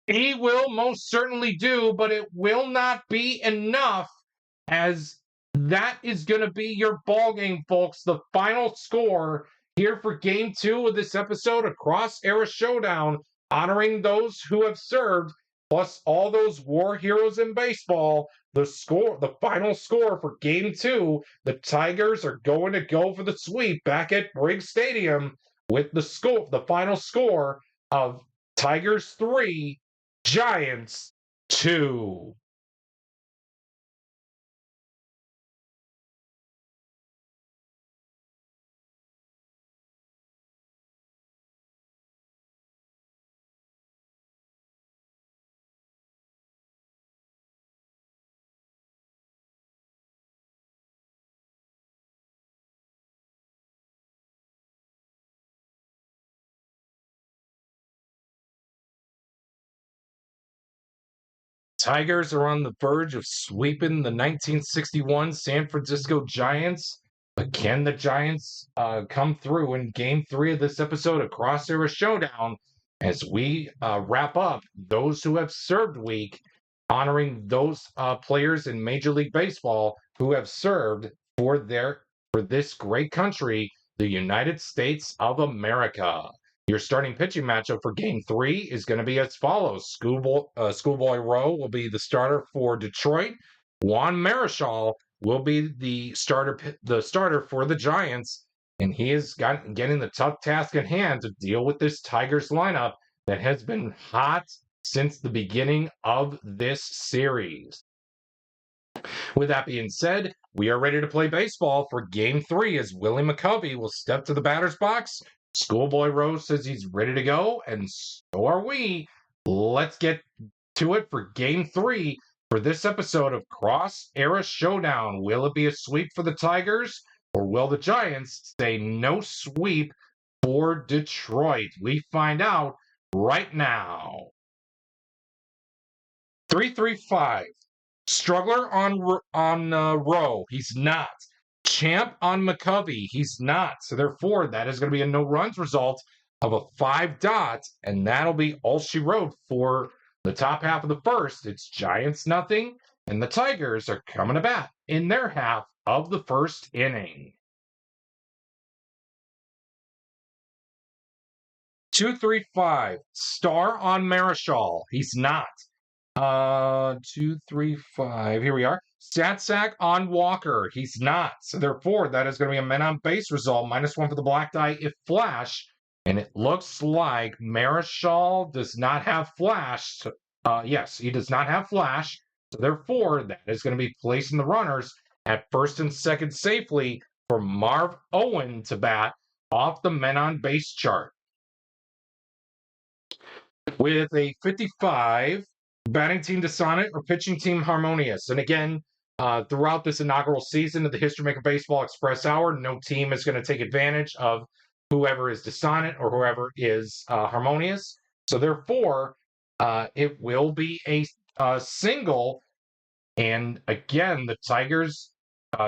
He will most certainly do, but it will not be enough, as that is going to be your ball game, folks. The final score here for Game 2 of this episode of Cross Era Showdown, honoring those who have served, plus all those war heroes in baseball. The final score for Game 2, the Tigers are going to go for the sweep back at Briggs Stadium with the final score of Tigers 3, Giants 2. Tigers are on the verge of sweeping the 1961 San Francisco Giants. But can the Giants come through in Game 3 of this episode of Cross Era Showdown as we wrap up those who have served week, honoring those players in Major League Baseball who have served for this great country, the United States of America. Your starting pitching matchup for Game 3 is going to be as follows. Schoolboy Rowe will be the starter for Detroit. Juan Marichal will be the starter for the Giants, and he is getting the tough task at hand to deal with this Tigers lineup that has been hot since the beginning of this series. With that being said, we are ready to play baseball for Game 3 as Willie McCovey will step to the batter's box. Schoolboy Rose says he's ready to go, and so are we. Let's get to it for Game 3 for this episode of Cross Era Showdown. Will it be a sweep for the Tigers, or will the Giants say no sweep for Detroit? We find out right now. 3-3-5. Struggler on Rowe. He's not. Champ on McCovey. He's not. So therefore, that is going to be a no runs result of a 5 dots, and that'll be all she wrote for the top half of the first. It's Giants nothing, and the Tigers are coming to bat in their half of the first inning. 2-3-5. Star on Marichal. He's not. 2-3-5. Here we are. Stat sack on Walker. He's not. So therefore, that is going to be a men on base result. -1 for the black die if flash. And it looks like Marichal does not have flash. Yes, he does not have flash. So therefore, that is going to be placing the runners at first and second safely for Marv Owen to bat off the men on base chart. With a 55, batting team dissonant or pitching team harmonious. And again, throughout this inaugural season of the History Maker Baseball Express Hour, no team is going to take advantage of whoever is dissonant or whoever is harmonious. So therefore, it will be a single. And again, the Tigers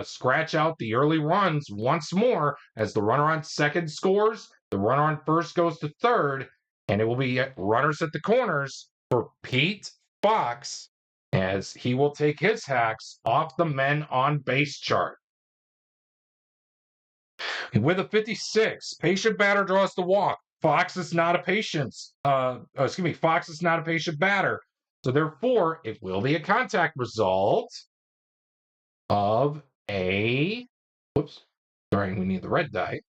scratch out the early runs once more as the runner on second scores, the runner on first goes to third, and it will be runners at the corners for Pete Fox as he will take his hacks off the men on base chart. With a 56, patient batter draws the walk. Fox is not a Fox is not a patient batter. So therefore, it will be a contact result of a, whoops, sorry, we need the red die.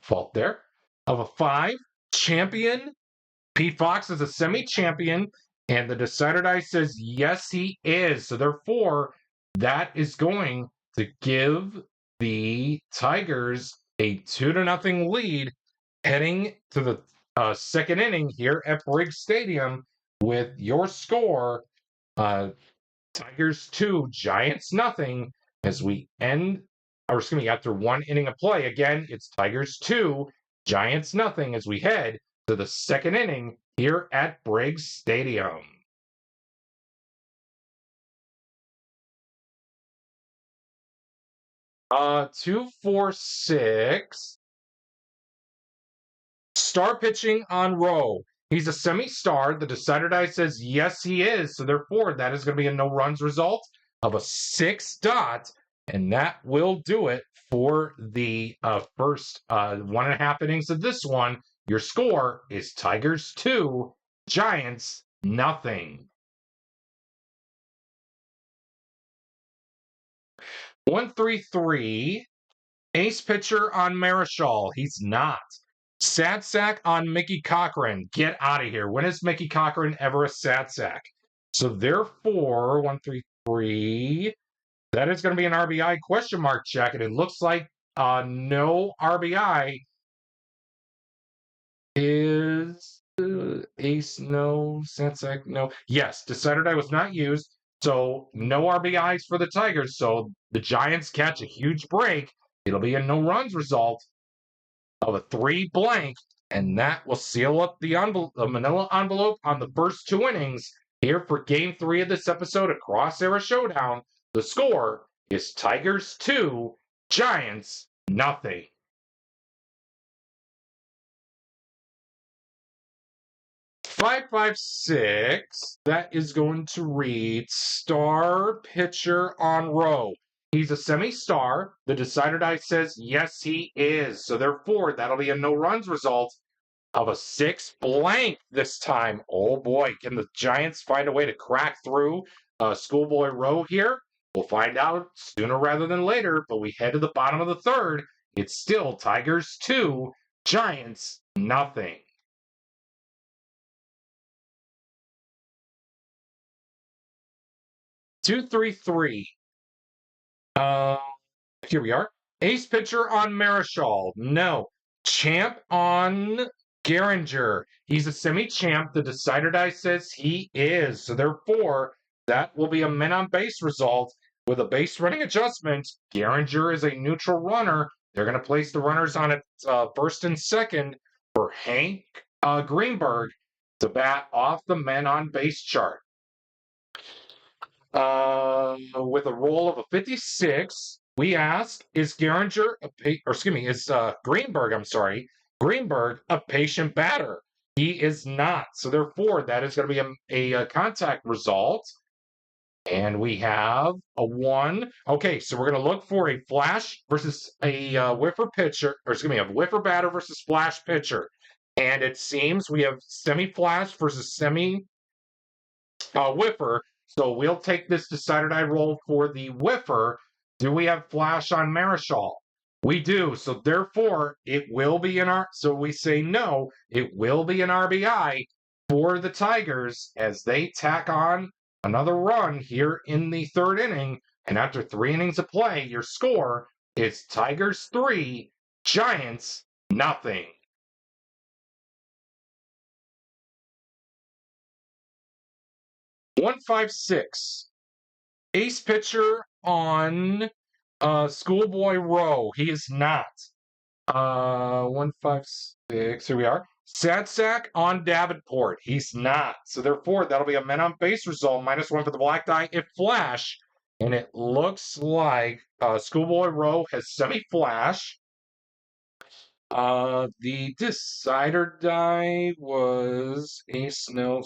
Fault there. Of a 5 champion. Pete Fox is a semi-champion, and the decider die says yes, he is. So therefore, that is going to give the Tigers a 2-0 lead heading to the second inning here at Briggs Stadium with your score, Tigers 2, Giants nothing, as we end, or excuse me, after one inning of play. Again, it's Tigers 2, Giants nothing, as we head to the second inning here at Briggs Stadium. Uh, 2-4-6. Star pitching on Rowe. He's a semi-star. The decider die says yes, he is. So therefore, that is going to be a no runs result of a 6 dot, and that will do it for the first 1.5 innings of this one. Your score is Tigers 2, Giants nothing. 1-3-3. Ace pitcher on Marichal. He's not. Sad sack on Mickey Cochran. Get out of here. When is Mickey Cochran ever a sad sack? So therefore, 1-3-3. That is going to be an RBI question mark check, and it looks like no RBI is ace, no, sad sack, no. Yes, decider die was not used, so no RBIs for the Tigers. So the Giants catch a huge break. It'll be a no runs result of a 3 blank, and that will seal up the manila envelope on the first 2 innings here for Game 3 of this episode of Cross Era Showdown. The score is Tigers 2, Giants nothing. Five, 6. That is going to read star pitcher on Rowe. He's a semi-star. The decider die says yes, he is. So therefore, that'll be a no runs result of a 6 blank this time. Oh boy, can the Giants find a way to crack through Schoolboy Rowe here? We'll find out sooner rather than later, but we head to the bottom of the third. It's still Tigers 2, Giants nothing. Two, 3-3. Here we are. Ace pitcher on Marichal. No. Champ on Gehringer. He's a semi-champ. The decider die says he is. So therefore, that will be a men on base result with a base running adjustment. Gehringer is a neutral runner. They're going to place the runners on it first and second for Hank Greenberg to bat off the men on base chart. With a roll of a 56, we ask, is Greenberg a patient batter? He is not. So therefore, that is going to be a contact result. And we have a 1. Okay, so we're going to look for a flash versus a whiffer pitcher, or excuse me, a whiffer batter versus flash pitcher. And it seems we have semi-flash versus semi-whiffer. So we'll take this decider die roll for the whiffer. Do we have flash on Marichal? We do. So therefore, it will be so we say no, it will be an RBI for the Tigers as they tack on another run here in the third inning. And after 3 innings of play, your score is Tigers 3, Giants nothing. 1-5-6. Ace pitcher on Schoolboy Rowe. He is not. 1-5-6. Here we are. Sad sack on Davenport. He's not. So therefore, that'll be a men on base result. -1 for the black die if flash. And it looks like Schoolboy Rowe has semi-flash. The decider die was ace, no,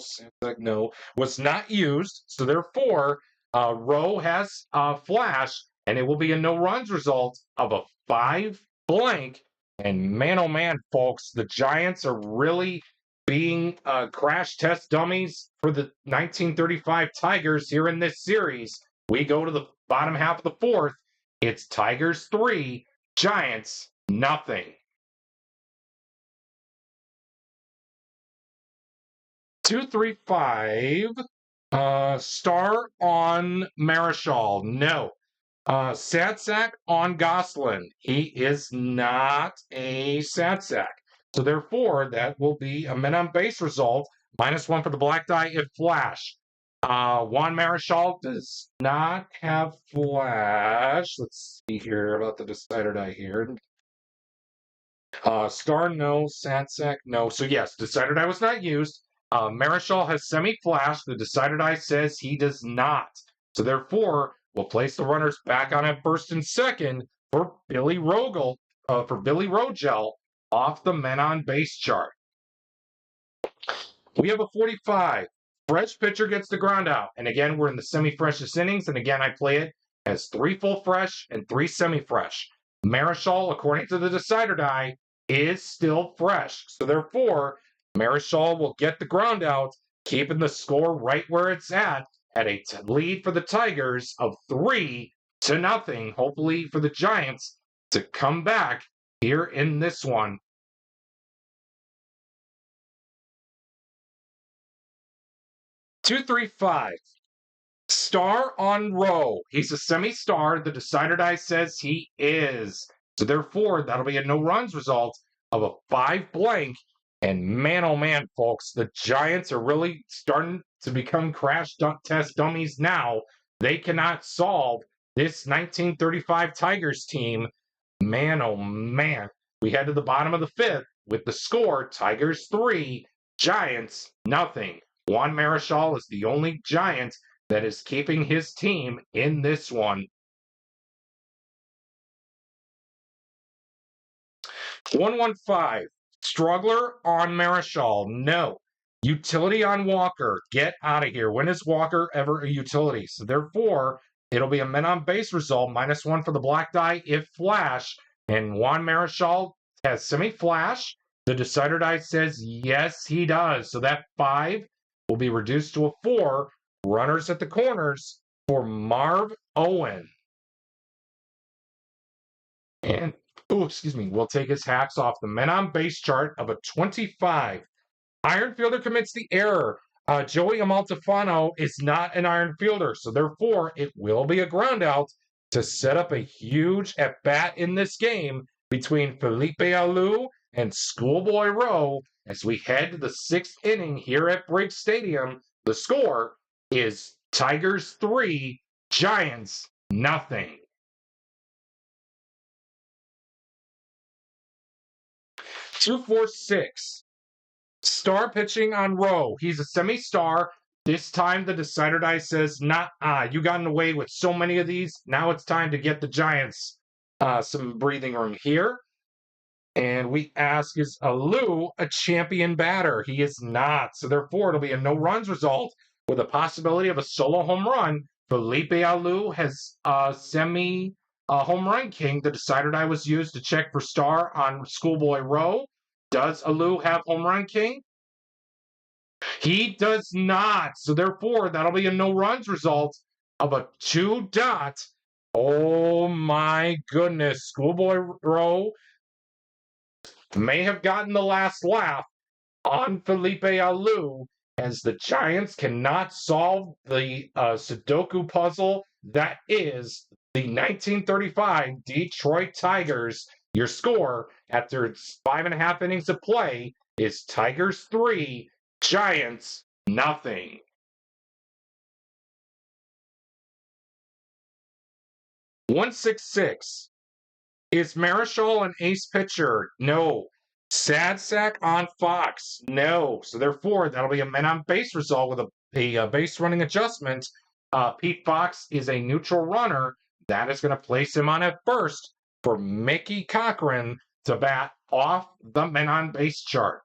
no, was not used. So therefore, Rowe has a flash, and it will be a no runs result of a 5 blank. And man, oh man, folks, the Giants are really being crash test dummies for the 1935 Tigers here in this series. We go to the bottom half of the fourth. It's Tigers 3, Giants nothing. 235. Star on Marischal. No. Sad sack on Goslin. He is not a sad sack. So therefore, that will be a men on base result. -1 for the black die if flash. Juan Marischal does not have flash. Let's see here about the decider die here. Star, no. Sad sack, no. So yes, decider die was not used. Marischal has semi-flash. The decider die says he does not. So therefore, we'll place the runners back on at first and second for Billy Rogel, for Billy Rogel off the men on base chart. We have a 45. Fresh pitcher gets the ground out. And again, we're in the semi-freshest innings. And again, I play it as 3 full fresh and 3 semi-fresh. Marischal, according to the decider die, is still fresh. So therefore, Marischal will get the ground out, keeping the score right where it's at a lead for the Tigers of 3-0. Hopefully for the Giants to come back here in this one. 235. Star on Rowe. He's a semi-star. The decider die says he is. So therefore, that'll be a no runs result of a 5 blank. And man, oh man, folks, the Giants are really starting to become crash test dummies now. They cannot solve this 1935 Tigers team. Man, oh man. We head to the bottom of the fifth with the score, Tigers 3, Giants nothing. Juan Marischal is the only Giant that is keeping his team in this one. 115. Struggler on Marischal. No. Utility on Walker. Get out of here. When is Walker ever a utility? So therefore, it'll be a men on base result. -1 for the black die if flash. And Juan Marischal has semi-flash. The decider die says yes, he does. So that 5 will be reduced to a 4. Runners at the corners for Marv Owen. And, we'll take his hats off the men on base chart of a 25. Iron fielder commits the error. Joey Amaltofano is not an iron fielder, so therefore it will be a ground out to set up a huge at-bat in this game between Felipe Alou and Schoolboy Rowe as we head to the 6th inning here at Briggs Stadium. The score is Tigers 3, Giants nothing. 246. Star pitching on Rowe. He's a semi-star. This time the decider die says, you gotten away with so many of these. Now it's time to get the Giants some breathing room here. And we ask, is Alou a champion batter? He is not. So therefore, it'll be a no runs result with a possibility of a solo home run. Felipe Alou has semi home run king. The decider die was used to check for Star on Schoolboy Rowe. Does Alou have home run king? He does not. So therefore, that'll be a no runs result of a 2. Oh my goodness. Schoolboy Rowe may have gotten the last laugh on Felipe Alou as the Giants cannot solve the Sudoku puzzle that is the 1935 Detroit Tigers. Your score after 5.5 innings of play is Tigers 3, Giants nothing. 166. Is Marischal an ace pitcher? No. Sad sack on Fox? No. So therefore, that'll be a men on base result with a base running adjustment. Pete Fox is a neutral runner. That is going to place him on at first for Mickey Cochran, to bat off the men on base chart.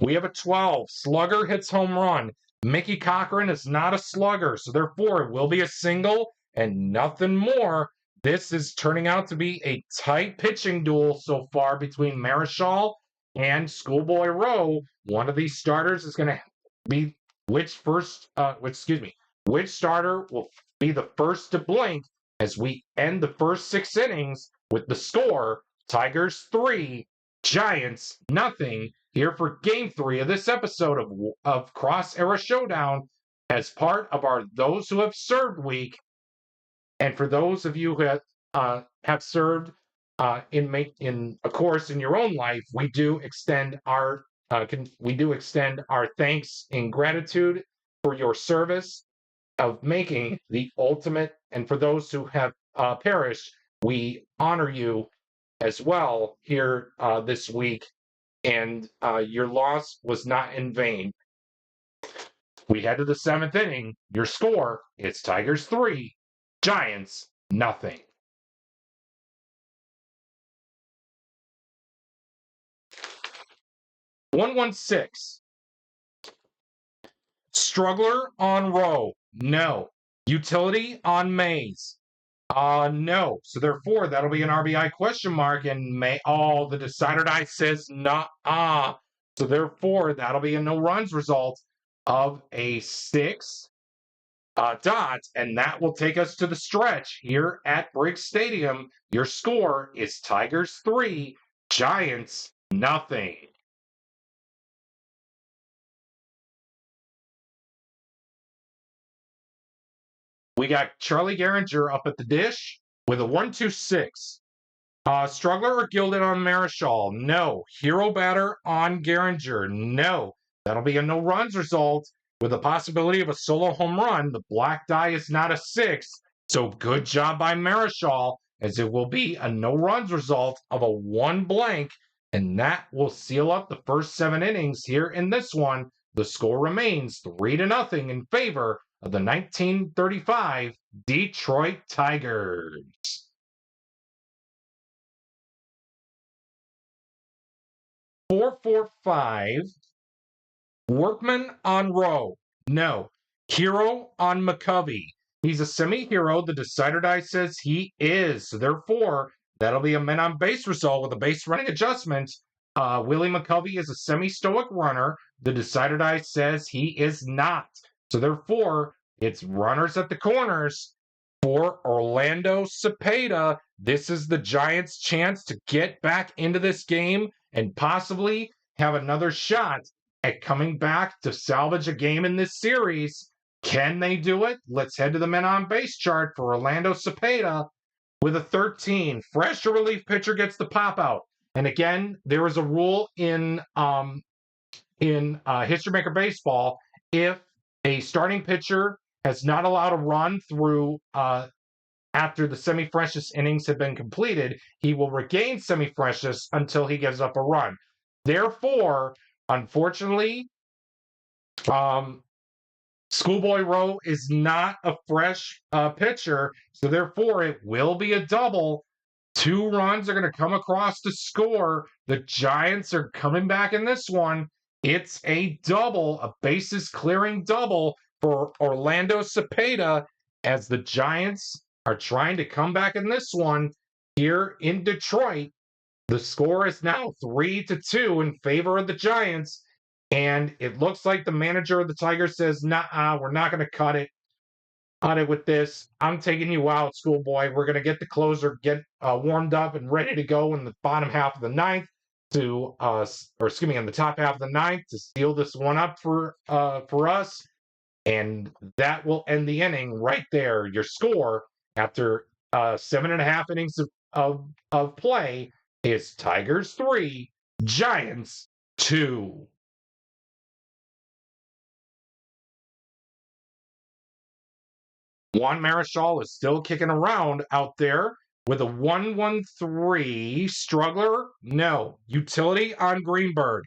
We have a 12. Slugger hits home run. Mickey Cochran is not a slugger, so therefore it will be a single and nothing more. This is turning out to be a tight pitching duel so far between Marichal and Schoolboy Rowe. One of these starters is going to be which starter will be the first to blink as we end the first 6 innings with the score Tigers 3, Giants nothing. Here for Game 3 of this episode of Cross Era Showdown as part of our Those Who Have Served week. And for those of you who have served in a course in your own life, we do extend our thanks and gratitude for your service of making the ultimate. And for those who have perished, we honor you as well here this week. And your loss was not in vain. We head to the 7th inning. Your score is Tigers 3, Giants nothing. (116) Struggler on Rowe. No. Utility on Mays. No. So therefore, that'll be an RBI question mark. And the decider die says nah. So therefore, that'll be a no runs result of a 6 dot. And that will take us to the stretch here at Briggs Stadium. Your score is Tigers 3, Giants nothing. We got Charlie Gehringer up at the dish with a 1-2-6. Struggler or Gilded on Marichal? No. Hero batter on Gehringer? No. That'll be a no runs result with the possibility of a solo home run. The black die is not a 6, so good job by Marichal, as it will be a no runs result of a 1 blank, and that will seal up the first 7 innings here in this one. The score remains 3-0 in favor of the 1935 Detroit Tigers. 4-4-5. Workman on Rowe. No. Hero on McCovey. He's a semi-hero. The decider die says he is. So therefore, that'll be a men on base result with a base running adjustment. Willie McCovey is a semi-stoic runner. The decider die says he is not. So therefore, it's runners at the corners for Orlando Cepeda. This is the Giants' chance to get back into this game and possibly have another shot at coming back to salvage a game in this series. Can they do it? Let's head to the men on base chart for Orlando Cepeda with a 13. Fresh or relief pitcher gets the pop out. And again, there is a rule in History Maker Baseball. If a starting pitcher has not allowed a run through after the semi-freshness innings have been completed, he will regain semi-freshness until he gives up a run. Therefore, unfortunately, Schoolboy Rowe is not a fresh pitcher, so therefore it will be a double. 2 runs are going to come across to score. The Giants are coming back in this one. It's a double, a bases clearing double for Orlando Cepeda as the Giants are trying to come back in this one here in Detroit. The score is now 3-2 in favor of the Giants. And it looks like the manager of the Tigers says, nah, we're not going to cut it with this. I'm taking you out, Schoolboy. We're going to get the closer, get warmed up and ready to go in the bottom half of the ninth in the top half of the ninth to seal this one up for us. And that will end the inning right there. Your score after 7.5 innings of play is Tigers 3, Giants 2. Juan Marichal is still kicking around out there with a 1-1-3. Struggler? No. Utility on Greenberg?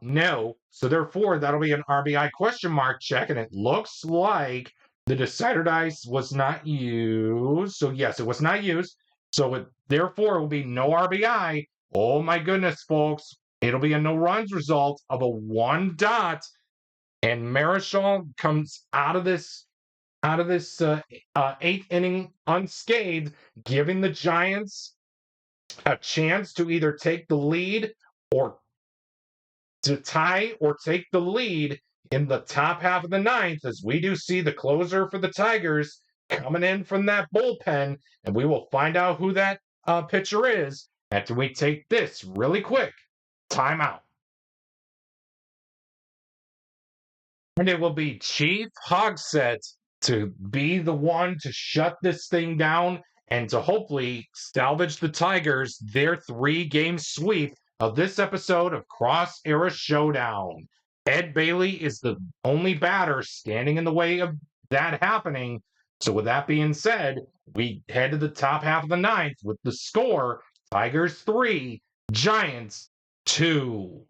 No. So therefore, that'll be an RBI question mark check, and it looks like the decider dice was not used. So yes, it was not used. So therefore, it will be no RBI. Oh my goodness, folks. It'll be a no runs result of a 1 and Marichal comes out of this eighth inning unscathed, giving the Giants a chance to either take the lead or to tie or take the lead in the top half of the ninth, as we do see the closer for the Tigers coming in from that bullpen, and we will find out who that pitcher is after we take this really quick timeout. And it will be Chief Hogsett to be the one to shut this thing down and to hopefully salvage the Tigers their 3-game sweep of this episode of Cross Era Showdown. Ed Bailey is the only batter standing in the way of that happening. So with that being said, we head to the top half of the ninth with the score, Tigers 3, Giants 2.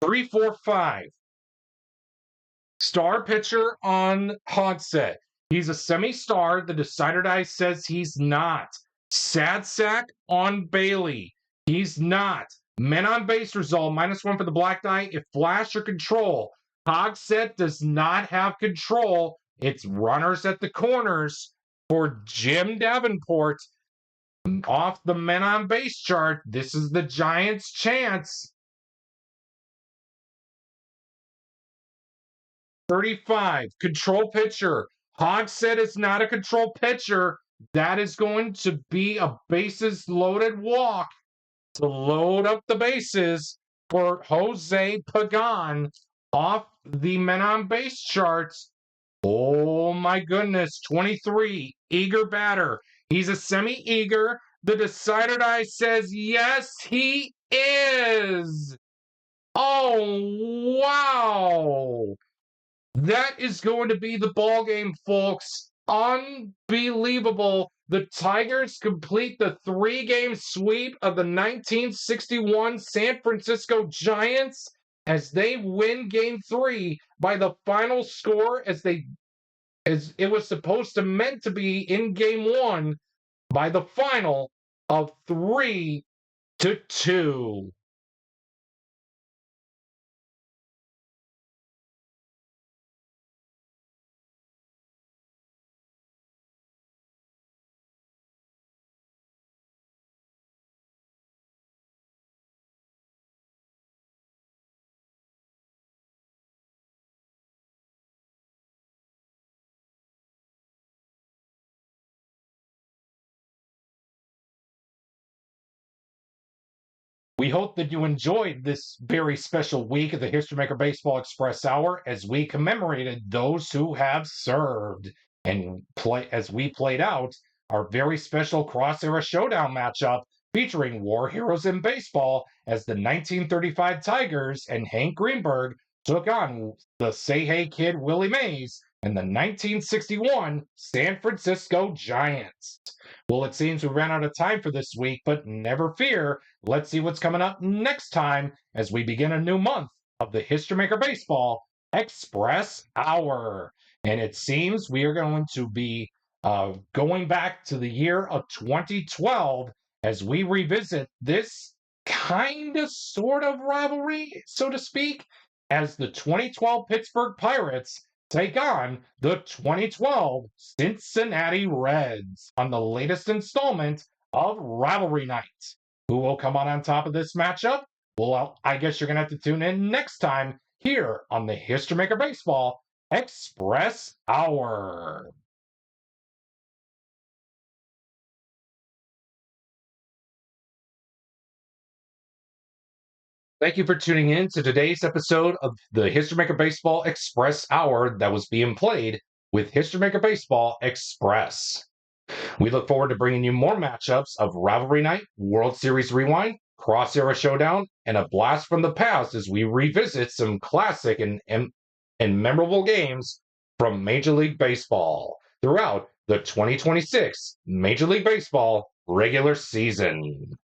3-4-5. Star pitcher on Hogsett. He's a semi-star. The Decider Dice says he's not. Sad sack on Bailey. He's not. Men on base result, -1 for the black die. If flash or control. Hogsett does not have control. It's runners at the corners for Jim Davenport. Off the men on base chart, this is the Giants' chance. 35, control pitcher. Hogsett is not a control pitcher. That is going to be a bases loaded walk to load up the bases for Jose Pagan off the men on base charts. Oh my goodness, 23, eager batter. He's a semi-eager. The Decider Die says yes, he is. Oh, wow. That is going to be the ball game, folks. Unbelievable. The Tigers complete the 3-game sweep of the 1961 San Francisco Giants as they win Game 3 by the final score as it was supposed to meant to be in Game 1 by the final of 3-2. We hope that you enjoyed this very special week of the History Maker Baseball Express Hour as we commemorated those who have served and as we played out our very special Cross Era Showdown matchup featuring war heroes in baseball as the 1935 Tigers and Hank Greenberg took on the Say Hey Kid Willie Mays and the 1961 San Francisco Giants. Well, it seems we ran out of time for this week, but never fear. Let's see what's coming up next time as we begin a new month of the History Maker Baseball Express Hour. And it seems we are going to be going back to the year of 2012 as we revisit this kind of sort of rivalry, so to speak, as the 2012 Pittsburgh Pirates take on the 2012 Cincinnati Reds on the latest installment of Rivalry Night. Who will come on top of this matchup? Well, I guess you're going to have to tune in next time here on the History Maker Baseball Express Hour. Thank you for tuning in to today's episode of the History Maker Baseball Express Hour that was being played with History Maker Baseball Express. We look forward to bringing you more matchups of Rivalry Night, World Series Rewind, Cross Era Showdown, and a blast from the past as we revisit some classic and memorable games from Major League Baseball throughout the 2026 Major League Baseball regular season.